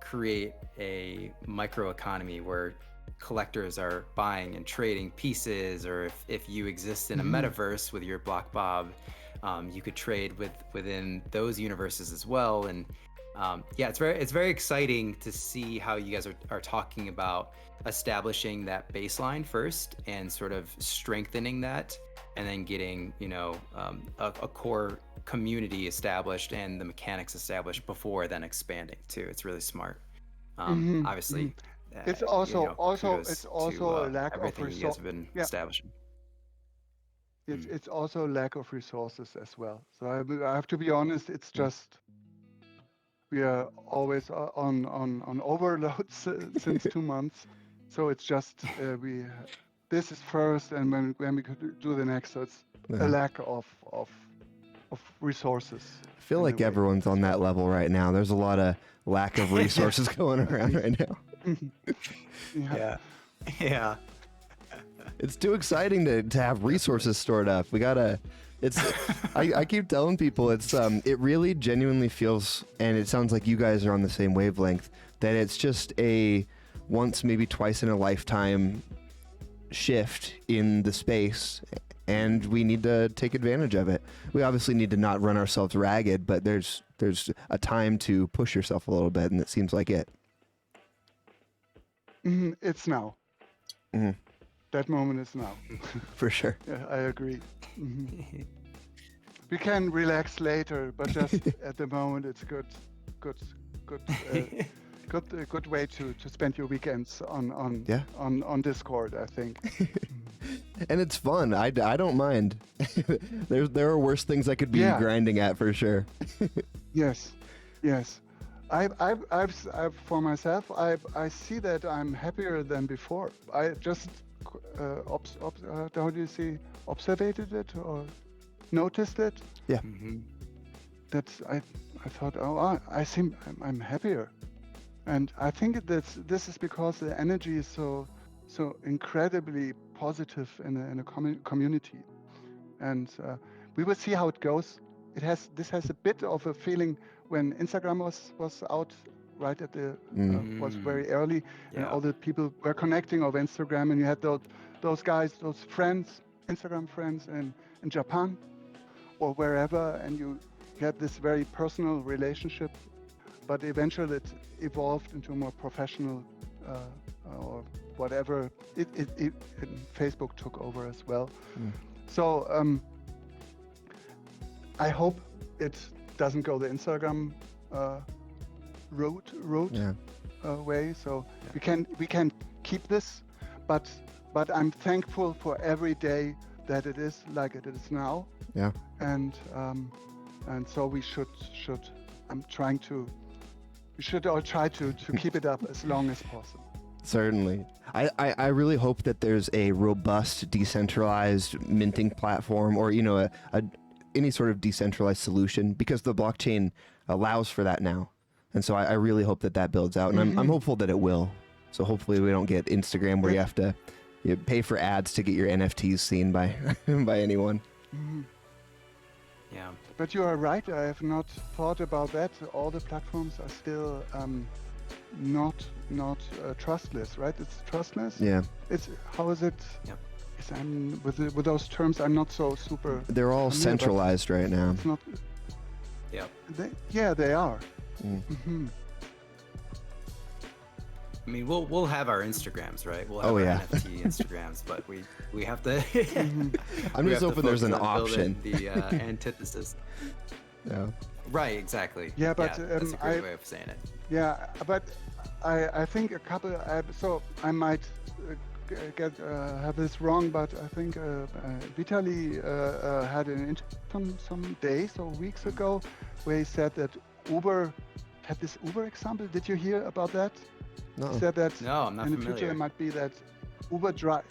create a microeconomy where collectors are buying and trading pieces, or if you exist in a metaverse with your Block Bob, you could trade within those universes as well. And yeah, it's very exciting to see how you guys are talking about establishing that baseline first and sort of strengthening that, and then getting, you know, a core community established and the mechanics established before then expanding too. It's really smart. Obviously, it's you also know, it's kudos also to a lack of everything you guys have been establishing. It's also a lack of resources as well. So I have to be honest. It's just we are always on overload since 2 months. So it's just this is first, and when we could do the next. So it's a lack of resources. I feel like everyone's on that level right now. There's a lot of lack of resources going around right now. Yeah. It's too exciting to have resources stored up. We gotta. It's. I keep telling people it's. It really genuinely feels, and it sounds like you guys are on the same wavelength. That it's just a once, maybe twice in a lifetime shift in the space, and we need to take advantage of it. We obviously need to not run ourselves ragged, but there's a time to push yourself a little bit, and it seems like it. It's now. That moment is now. For sure. Yeah, I agree. We can relax later, but just at the moment, it's good way to spend your weekends on Discord, I think. And it's fun. I don't mind. There are worse things I could be grinding at for sure. Yes. I've for myself, I see that I'm happier than before. I just how do you say, observed it or noticed it? Yeah. That's I thought, I think I'm happier, and I think this is because the energy is so incredibly positive in a community, and we will see how it goes. This has a bit of a feeling when Instagram was out right at the was very early, and all the people were connecting over Instagram, and you had those guys, those friends, Instagram friends in Japan or wherever, and you get this very personal relationship. But eventually it evolved into a more professional or whatever. Facebook took over as well. So I hope it doesn't go the Instagram route way. So we can keep this, but I'm thankful for every day that it is like it is now. Yeah. And so we should all try to keep it up as long as possible. Certainly. I really hope that there's a robust, decentralized minting platform, or, you know, any sort of decentralized solution, because the blockchain allows for that now. And so I really hope that builds out, and I'm hopeful that it will. So hopefully we don't get Instagram where you have to pay for ads to get your NFTs seen by anyone. Yeah. But you are right. I have not thought about that. All the platforms are still not trustless, right? It's trustless. Yeah. How is it? Yep. with those terms, I'm not so super. They're all familiar, but centralized right now. It's not. Yep. They are. Mm. Hmm. I mean, we'll have our Instagrams, right? We'll have Oh, our yeah. NFT Instagrams, but we have to. I'm we just have to hoping there's an focus on option. building the antithesis. Yeah. Right, exactly. Yeah, but, that's a great way of saying it. Yeah, but I think a couple. So I might have this wrong, but I think Vitaly had an interview some days or weeks ago where he said that Uber had this Uber example. Did you hear about that? No. He said that No, I'm not in the familiar. future it might be that Uber drive.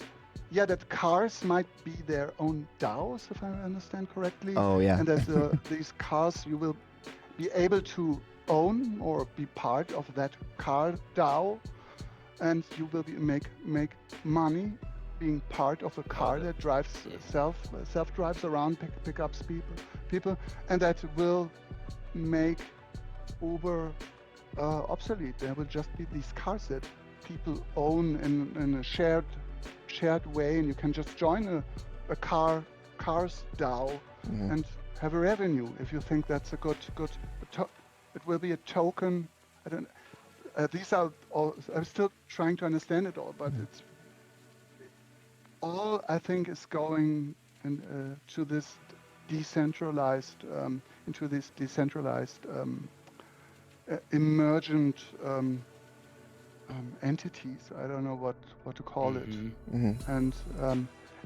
Yeah, that cars might be their own DAOs, if I understand correctly. Oh, yeah. And that these cars you will be able to own or be part of that car DAO, and you will be make money being part of a car that drives self drives around, pickups people, and that will make Uber obsolete. There will just be these cars that people own in a shared way, and you can just join a cars DAO and have a revenue if you think that's a good. It will be a token. I don't. These are all. I'm still trying to understand it all, but it's all. I think is going to this decentralized emergent entities. I don't know what to call it. And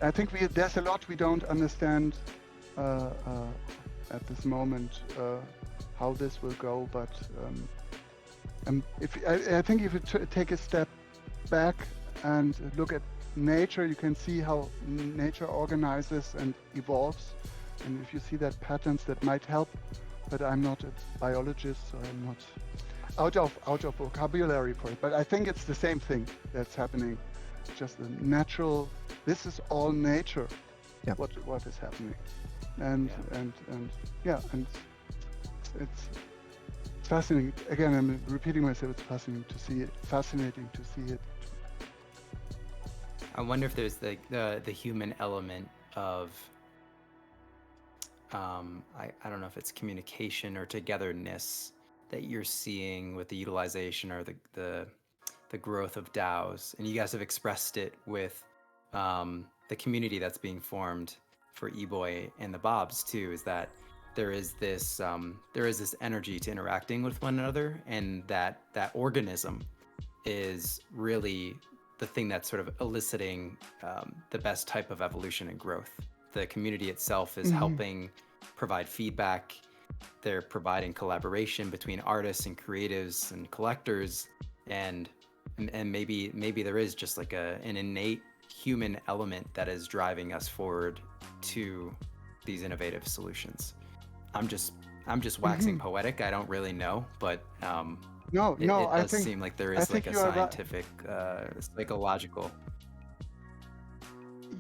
I think there's a lot we don't understand at this moment how this will go. But I think if you take a step back and look at nature, you can see how nature organizes and evolves. And if you see that patterns, that might help. But I'm not a biologist, so I'm not out of vocabulary for it. But I think it's the same thing that's happening. Just a natural. This is all nature. Yep. What is happening, and it's fascinating. Again, I'm repeating myself. It's fascinating to see it. Fascinating to see it. I wonder if there's the human element of I don't know if it's communication or togetherness that you're seeing with the utilization or the growth of DAOs, and you guys have expressed it with the community that's being formed for eBoy and the Bobs too. Is that there is this energy to interacting with one another, and that organism is really the thing that's sort of eliciting the best type of evolution and growth. The community itself is helping provide feedback. They're providing collaboration between artists and creatives and collectors, and maybe there is just like an innate human element that is driving us forward to these innovative solutions. I'm just waxing poetic. I don't really know, but it does seem like there is like a scientific, psychological.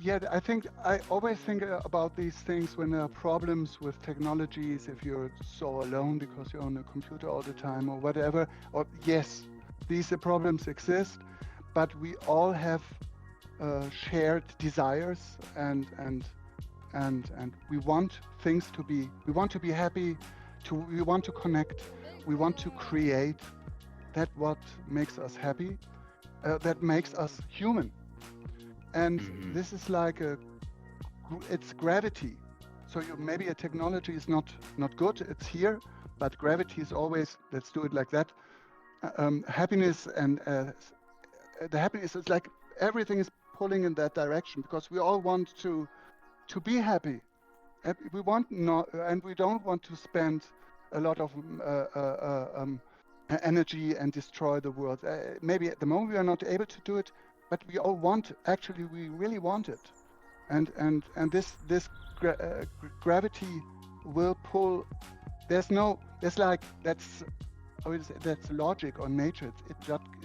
Yeah, I always think about these things when there are problems with technologies. If you're so alone because you're on a computer all the time or whatever, or yes, these problems exist, but we all have shared desires and we want things to be. We want to be happy. We want to connect. We want to create. That what makes us happy. That makes us human. And this is like it's gravity. So maybe a technology is not good, it's here, but gravity is always, let's do it like that. Happiness and the happiness is like everything is pulling in that direction because we all want to be happy. We want and we don't want to spend a lot of energy and destroy the world. Maybe at the moment we are not able to do it, but we all we really want it, and this gravity will pull. That's logic or nature. It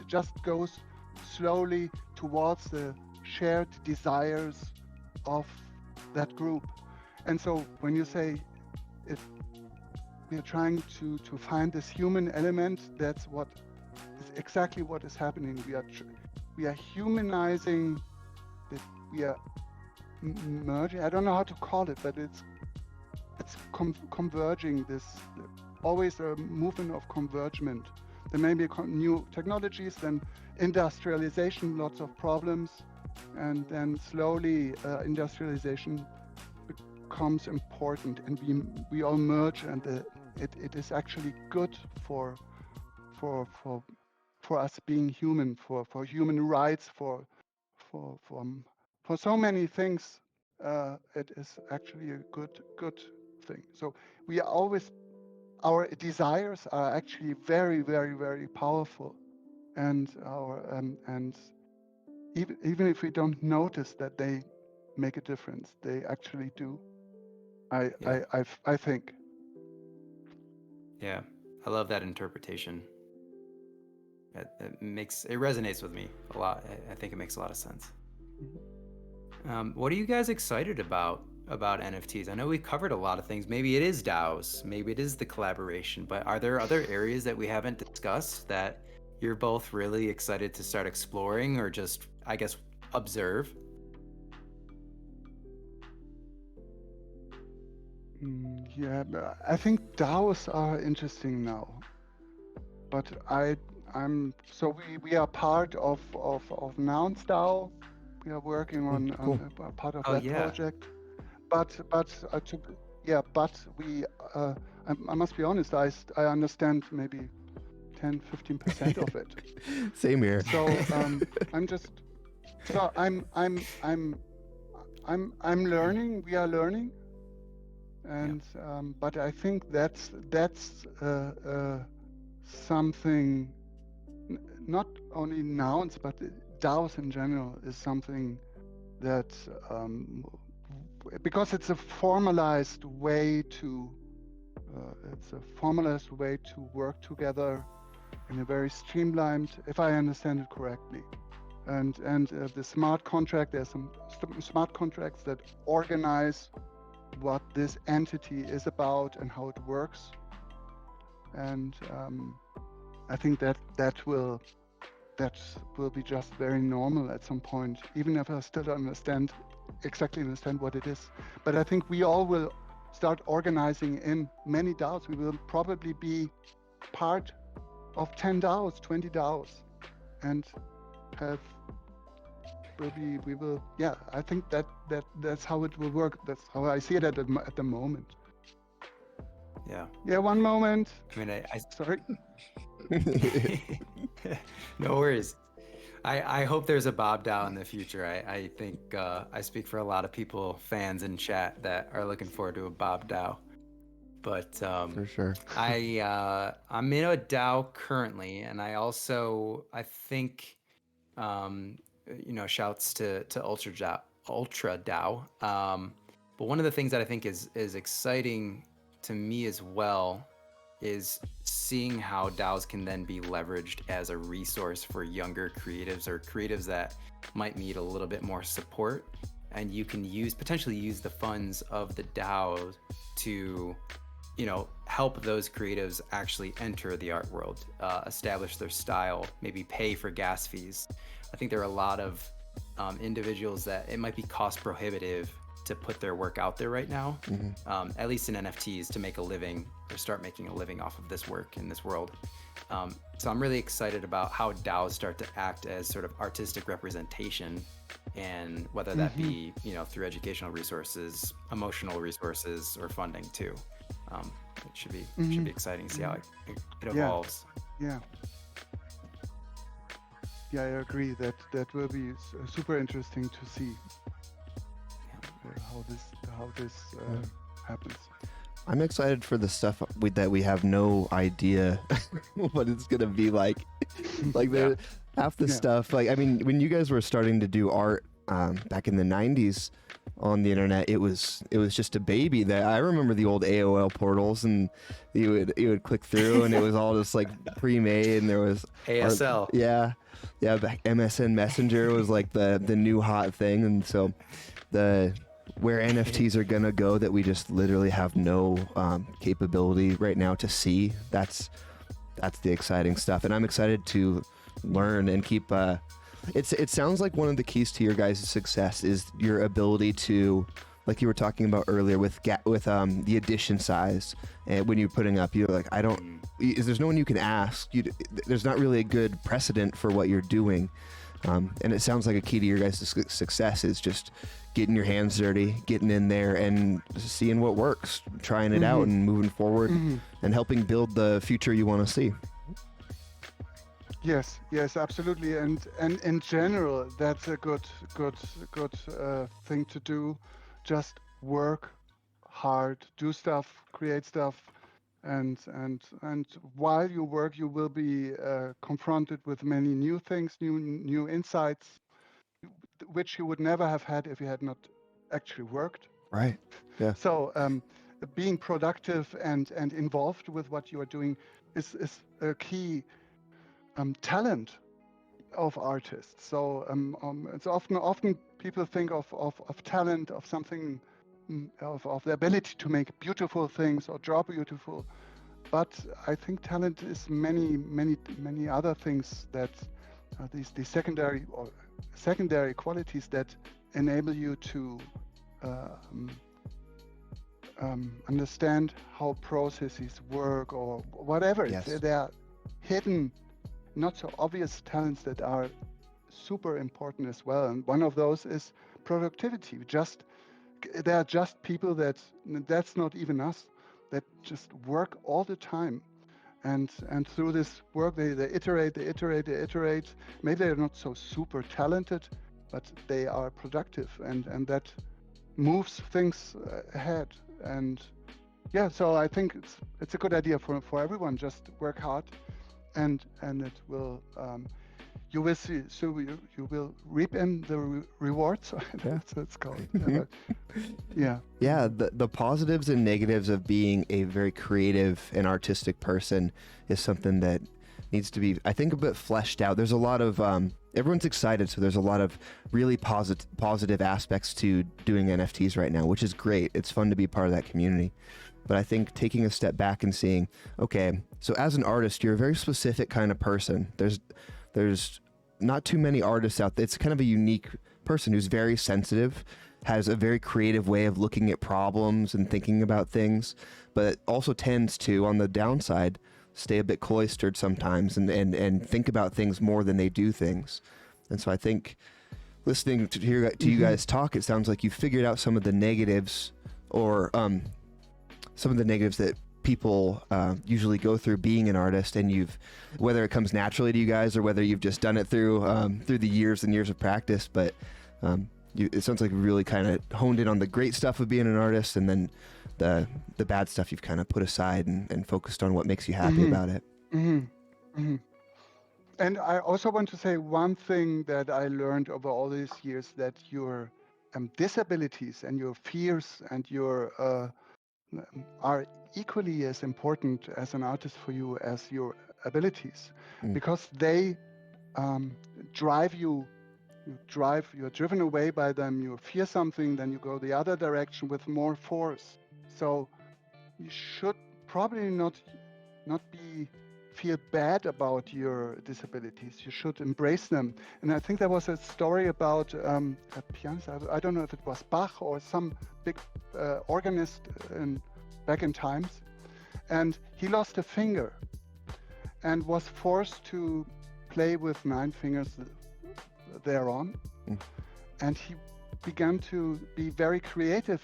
just goes slowly towards the shared desires of that group. And so when you say if we are trying to find this human element, that's exactly what is happening. We are humanizing. We are merging. I don't know how to call it, but it's converging. This always a movement of convergement. There may be new technologies, then industrialization, lots of problems, and then slowly industrialization becomes important, and we all merge, and it is actually good for us being human, for human rights, for so many things. It is actually a good thing. So we are always, our desires are actually very, very, very powerful, and our and even if we don't notice that they make a difference, they actually do. I think. Yeah, I love that interpretation. It resonates with me a lot. I think it makes a lot of sense. What are you guys excited about NFTs? I know we covered a lot of things. Maybe it is DAOs, maybe it is the collaboration, but are there other areas that we haven't discussed that you're both really excited to start exploring, or just, I guess, observe? Yeah, I think DAOs are interesting now, but I'm so we are part of Nouns DAO. We are working on a part of that project, but we I must be honest, I understand maybe 10-15% of it. Same here. So I'm learning. We are learning, and but I think that's something, not only nouns but DAOs in general is something that because it's a formalized way to work together in a very streamlined, if I understand it correctly, and the smart contract, there's some smart contracts that organize what this entity is about and how it works, and I think that will be just very normal at some point, even if I still don't understand what it is. But I think we all will start organizing in many DAOs. We will probably be part of 10 DAOs, 20 DAOs, and I think that's how it will work. That's how I see it at the moment. Yeah, one moment. I mean, sorry. No worries. I hope there's a Bob DAO in the future. I think I speak for a lot of people, fans in chat, that are looking forward to a Bob DAO. But for sure, I'm in a DAO currently, and I think shouts to Ultra DAO. But one of the things that I think is exciting to me as well is seeing how DAOs can then be leveraged as a resource for younger creatives, or creatives that might need a little bit more support, and you can potentially use the funds of the DAO to help those creatives actually enter the art world, establish their style, maybe pay for gas fees. I think there are a lot of individuals that it might be cost prohibitive to put their work out there right now, at least in NFTs, to make a living or start making a living off of this work in this world. So I'm really excited about how DAOs start to act as sort of artistic representation, and whether that be through educational resources, emotional resources, or funding too. It should be exciting to see how it evolves. Yeah, I agree. That will be super interesting to see how this happens. I'm excited for the stuff that we have no idea what it's gonna be like. Half the stuff, like, I mean, when you guys were starting to do art back in the 90s on the internet, it was just a baby. That I remember the old AOL portals, and you would click through, and it was all just like pre-made, and there was ASL. Back MSN Messenger was like the new hot thing, and so where NFTs are gonna go that we just literally have no capability right now to see. That's the exciting stuff, and I'm excited to learn and keep It sounds like one of the keys to your guys' success is your ability to, like you were talking about earlier with the edition size, and when you're putting up, you're like, there's no one you can ask. There's not really a good precedent for what you're doing, and it sounds like a key to your guys' success is just getting your hands dirty, getting in there, and seeing what works, trying it out, and moving forward, and helping build the future you want to see. Yes, absolutely, and in general, that's a good thing to do. Just work hard, do stuff, create stuff, and while you work, you will be confronted with many new things, new insights, which you would never have had if you had not actually worked. Right. Yeah. So being productive and involved with what you are doing is a key talent of artists. So it's often people think of talent, of something, of the ability to make beautiful things or draw beautiful. But I think talent is many other things that these secondary qualities that enable you to understand how processes work or whatever. Yes. They are hidden, not so obvious talents that are super important as well. And one of those is productivity. There are just people that's not even us, that just work all the time. And through this work, they iterate. Maybe they're not so super talented, but they are productive, and that moves things ahead. And yeah, so I think it's a good idea for everyone. Just work hard, and it will you will see. So you will reap in the rewards. That's what it's called. Yeah. Yeah, the positives and negatives of being a very creative and artistic person is something that needs to be, I think, a bit fleshed out. There's a lot of everyone's excited, so there's a lot of really positive aspects to doing NFTs right now, which is great. It's fun to be part of that community. But I think taking a step back and seeing, okay, so as an artist, you're a very specific kind of person. There's not too many artists out there. It's kind of a unique person who's very sensitive, has a very creative way of looking at problems and thinking about things, but also tends to, on the downside, stay a bit cloistered sometimes and think about things more than they do things. And so I think listening to you guys talk, it sounds like you figured out some of the negatives, or some of the negatives that people usually go through being an artist, and whether it comes naturally to you guys or whether you've just done it through the years and years of practice, but it sounds like you really kind of honed in on the great stuff of being an artist, and then the bad stuff you've kind of put aside and focused on what makes you happy about it. And I also want to say one thing that I learned over all these years, that your disabilities and your fears and your are equally as important as an artist for you as your abilities, because they drive you. You're driven away by them. You fear something, then you go the other direction with more force. So you should probably not feel bad about your disabilities. You should embrace them. And I think there was a story about a pianist. I don't know if it was Bach or some big organist back in times, and he lost a finger and was forced to play with 9 fingers thereon. And he began to be very creative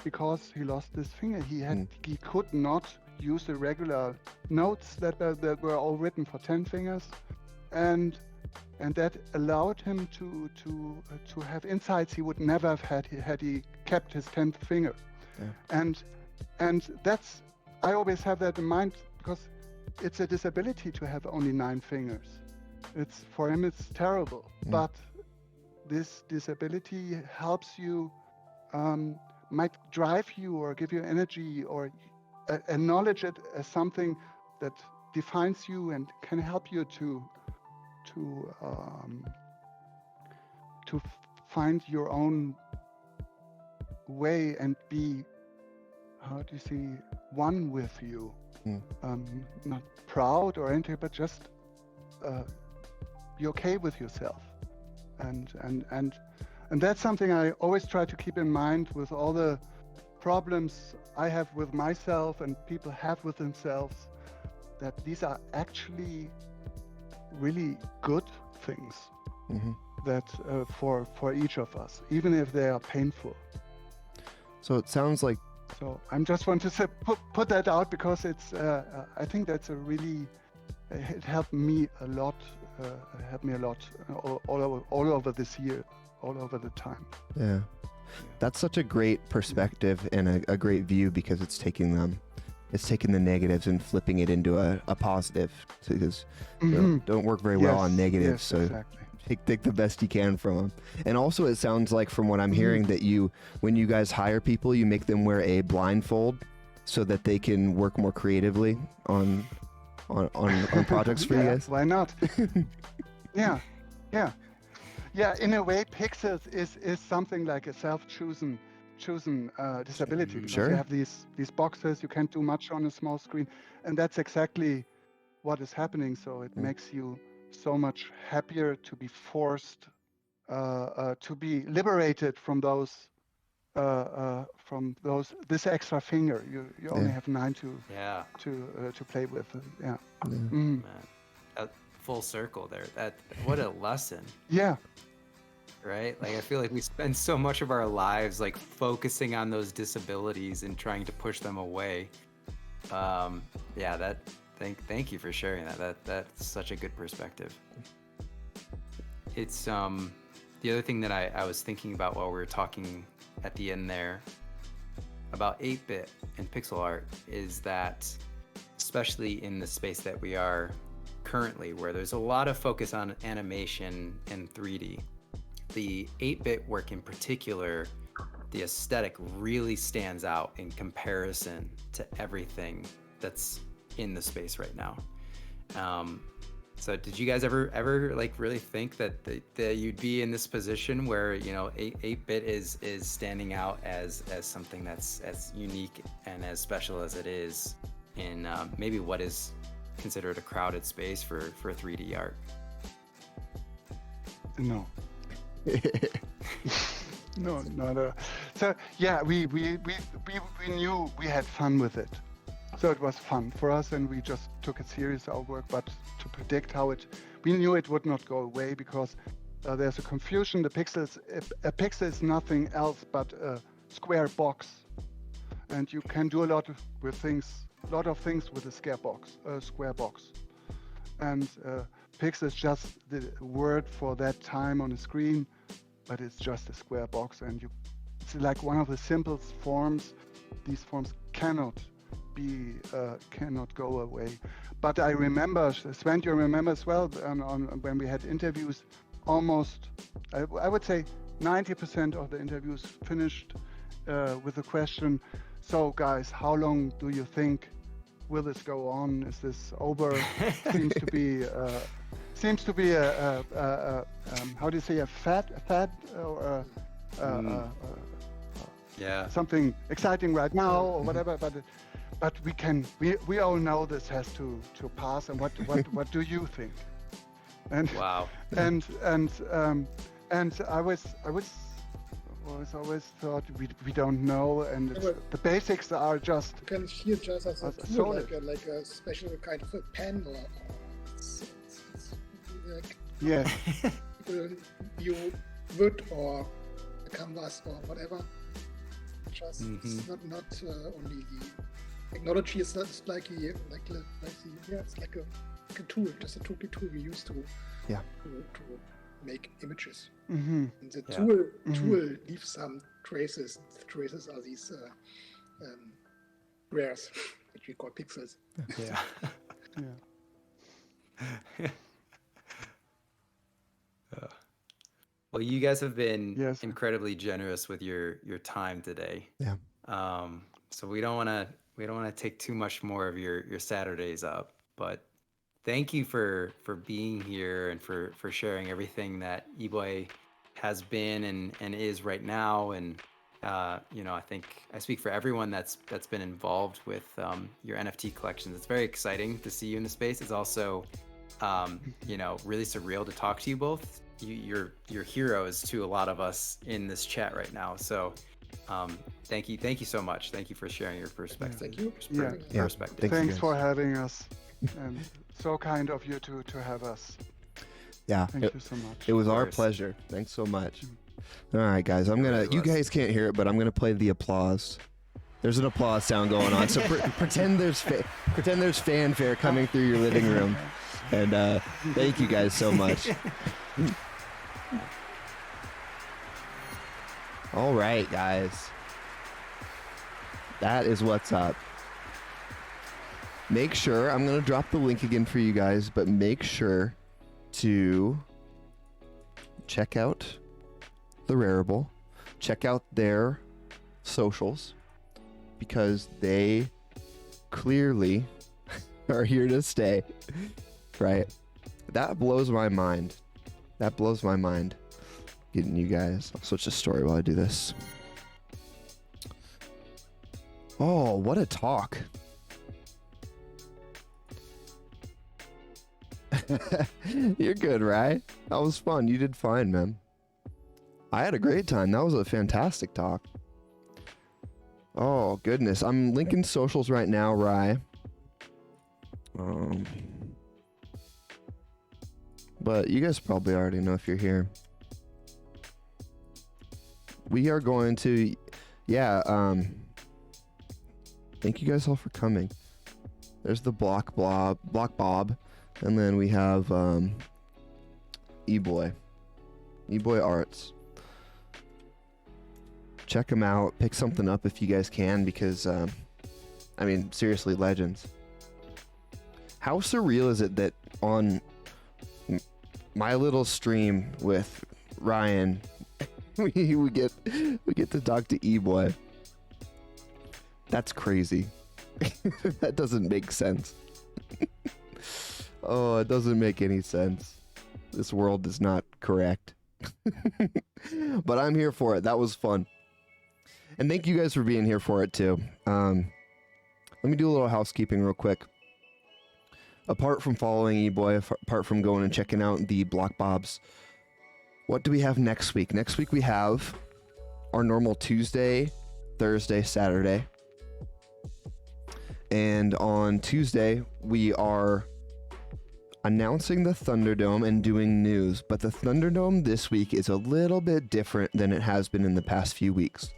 because he lost this finger. He could not use the regular notes that were all written for 10 fingers, and that allowed him to have insights he would never have had he kept his 10th finger. And that's, I always have that in mind, because it's a disability to have only 9 fingers. For him it's terrible, but this disability helps you, might drive you or give you energy, or acknowledge it as something that defines you and can help you to find your own way and be, how do you say, one with you. Not proud or anything, but just be okay with yourself. And that's something I always try to keep in mind with all the problems I have with myself and people have with themselves, that these are actually really good things that for each of us, even if they are painful. So it sounds like So I just want to say, put that out, because it's I think that's a really it helped me a lot. All over this year, all over the time. yeah. That's such a great perspective and a great view, because it's taking the negatives and flipping it into a positive, because don't work very well on negatives. Yes, so exactly. take the best you can from them. And also, it sounds like, from what I'm hearing, that when you guys hire people, you make them wear a blindfold so that they can work more creatively on projects for you guys. Why not? Yeah. In a way, Pixels is something like a self-chosen disability. Because Sure. you have these boxes, you can't do much on a small screen, and that's exactly what is happening. So it makes you so much happier to be forced to be liberated from this extra finger. You only have 9 to play with. Yeah. Man, that full circle there. What a lesson. Yeah. Right? Like, I feel like we spend so much of our lives like focusing on those disabilities and trying to push them away. Thank you for sharing that. That's such a good perspective. It's the other thing that I was thinking about while we were talking at the end there about 8-bit and pixel art is that, especially in the space that we are currently, where there's a lot of focus on animation and 3D, the 8-bit work in particular, the aesthetic really stands out in comparison to everything that's in the space right now. So did you guys ever like really think that you'd be in this position where, 8-bit is standing out as something that's as unique and as special as it is in maybe what is considered a crowded space for 3D art? No. No. So yeah, we knew we had fun with it. So it was fun for us, and we just took it serious, our work. But to predict we knew it would not go away, because there's a confusion. A pixel is nothing else but a square box, and you can do a lot of things with a square box. And pixel is just the word for that time on a screen, but it's just a square box, and it's like one of the simplest forms. These forms cannot go away. But I remember, Sven, you remember as well, when we had interviews, almost, I would say 90% of the interviews finished with the question, so guys, how long do you think will this go on? Is this over? Seems to be a how do you say, a fad or something exciting right now or whatever, but we all know this has to pass. And what do you think? And wow. And I always thought we don't know, and the basics are just. You can feel just as a tool, like a special kind of a pen or it's like you wood or a canvas or whatever. Just it's not only the technology is it's like it's like a tool, just a tool we use to make images. And the tool leaves some traces. The traces are these squares, which we call pixels. Yeah. Well, you guys have been incredibly generous with your time today. Yeah. So we don't want to take too much more of your Saturdays up, but thank you for being here and for sharing everything that eBoy has been and is right now. And I think I speak for everyone that's been involved with your NFT collections. It's very exciting to see you in the space. It's also you know, really surreal to talk to you both. You're heroes to a lot of us in this chat right now. So thank you so much. Thank you for sharing your perspective. Thank you. Yeah. Perspective. Thanks for having us. And so kind of you to have us. Yeah. Thank you so much. It was our course. pleasure. Thanks so much. All right, guys. I'm gonna. really You was. guys can't hear it, but I'm gonna play the applause. There's an applause sound going on. So pretend there's fanfare coming through your living room. And thank you guys so much. All right, guys. That is what's up. Make sure, I'm going to drop the link again for you guys, but make sure to check out the Rarible. Check out their socials, because they clearly are here to stay. Right? That blows my mind. That blows my mind. Getting you guys. I'll switch the story while I do this. Oh, what a talk. You're good, right? That was fun. You did fine, man. I had a great time. That was a fantastic talk. Oh, goodness. I'm linking socials right now, Rye. But you guys probably already know if you're here. We are going to, thank you guys all for coming. There's the Block Bob, and then we have eBoyArts. Check them out. Pick something up if you guys can, because I mean, seriously, legends. How surreal is it that on my little stream with Ryan, we get to talk to eBoy? That's crazy. That doesn't make sense. Oh, it doesn't make any sense. This world is not correct. But I'm here for it. That was fun. And thank you guys for being here for it too. Let me do a little housekeeping real quick. Apart from following eBoy, apart from going and checking out the Block Bobs, what do we have next week? Next week we have our normal Tuesday, Thursday, Saturday. And on Tuesday, we are announcing the Thunderdome and doing news. But the Thunderdome this week is a little bit different than it has been in the past few weeks.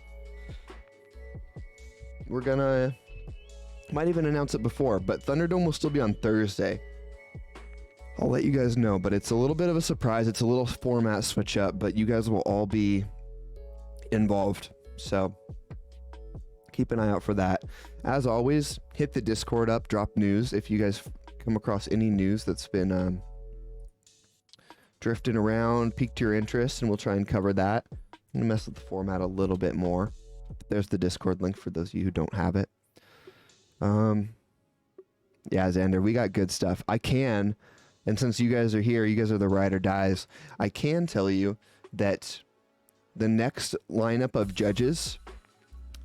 We're gonna... might even announce it before, but Thunderdome will still be on Thursday. I'll let you guys know, but it's a little bit of a surprise. It's a little format switch up, but you guys will all be involved. So keep an eye out for that. As always, hit the Discord up, drop news. If you guys come across any news that's been drifting around, piqued your interest, and we'll try and cover that. I'm going to mess with the format a little bit more. There's the Discord link for those of you who don't have it. Yeah, Xander, we got good stuff. I can, and since you guys are here, you guys are the ride or dies, I can tell you that the next lineup of judges,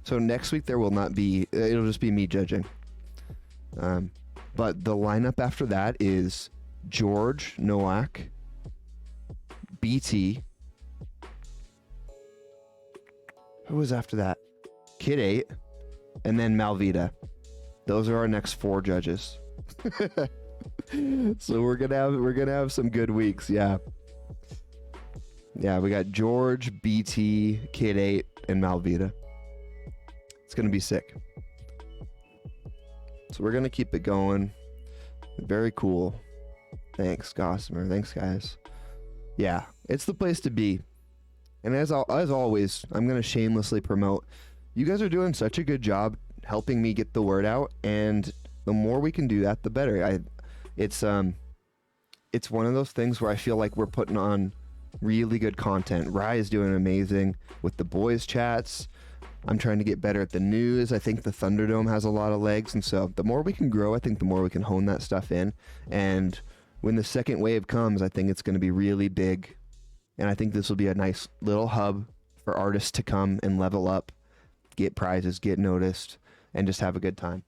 so next week there will not be, it'll just be me judging. But the lineup after that is George Nowak, BT, who was after that? Kid 8, and then Malvita. Those are our next 4 judges. So we're gonna have some good weeks, yeah. Yeah, we got George, BT, Kid 8, and Malvita. It's gonna be sick. So we're gonna keep it going. Very cool. Thanks, Gossamer. Thanks, guys. Yeah, it's the place to be. And as always, I'm gonna shamelessly promote. You guys are doing such a good job helping me get the word out, and the more we can do that, the better. It's one of those things where I feel like we're putting on really good content. Rye is doing amazing with the BOIZ chats. I'm trying to get better at the news. I think the Thunderdome has a lot of legs, and so the more we can grow, I think the more we can hone that stuff in. And when the second wave comes, I think it's going to be really big, and I think this will be a nice little hub for artists to come and level up, get prizes, get noticed, and just have a good time.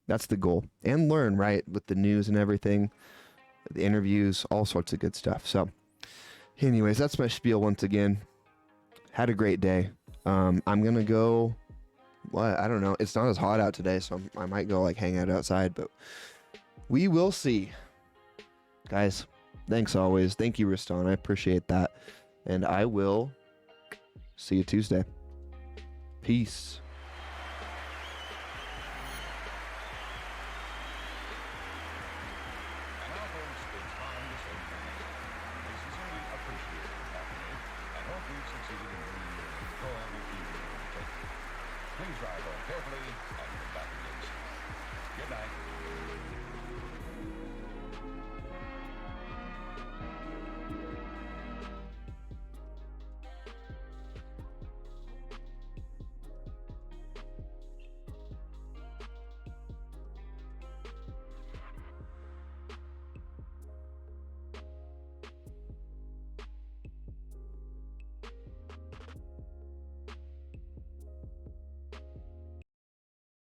That's the goal. And learn, right, with the news and everything. the interviews, all sorts of good stuff. So anyways, that's my spiel once again. Had a great day. I'm going to go, well, I don't know. It's not as hot out today, so I might go like hang out outside, but we will see. Guys, thanks always. Thank you, Riston. I appreciate that. And I will see you Tuesday. Peace. Please drive home carefully and get back to Good night.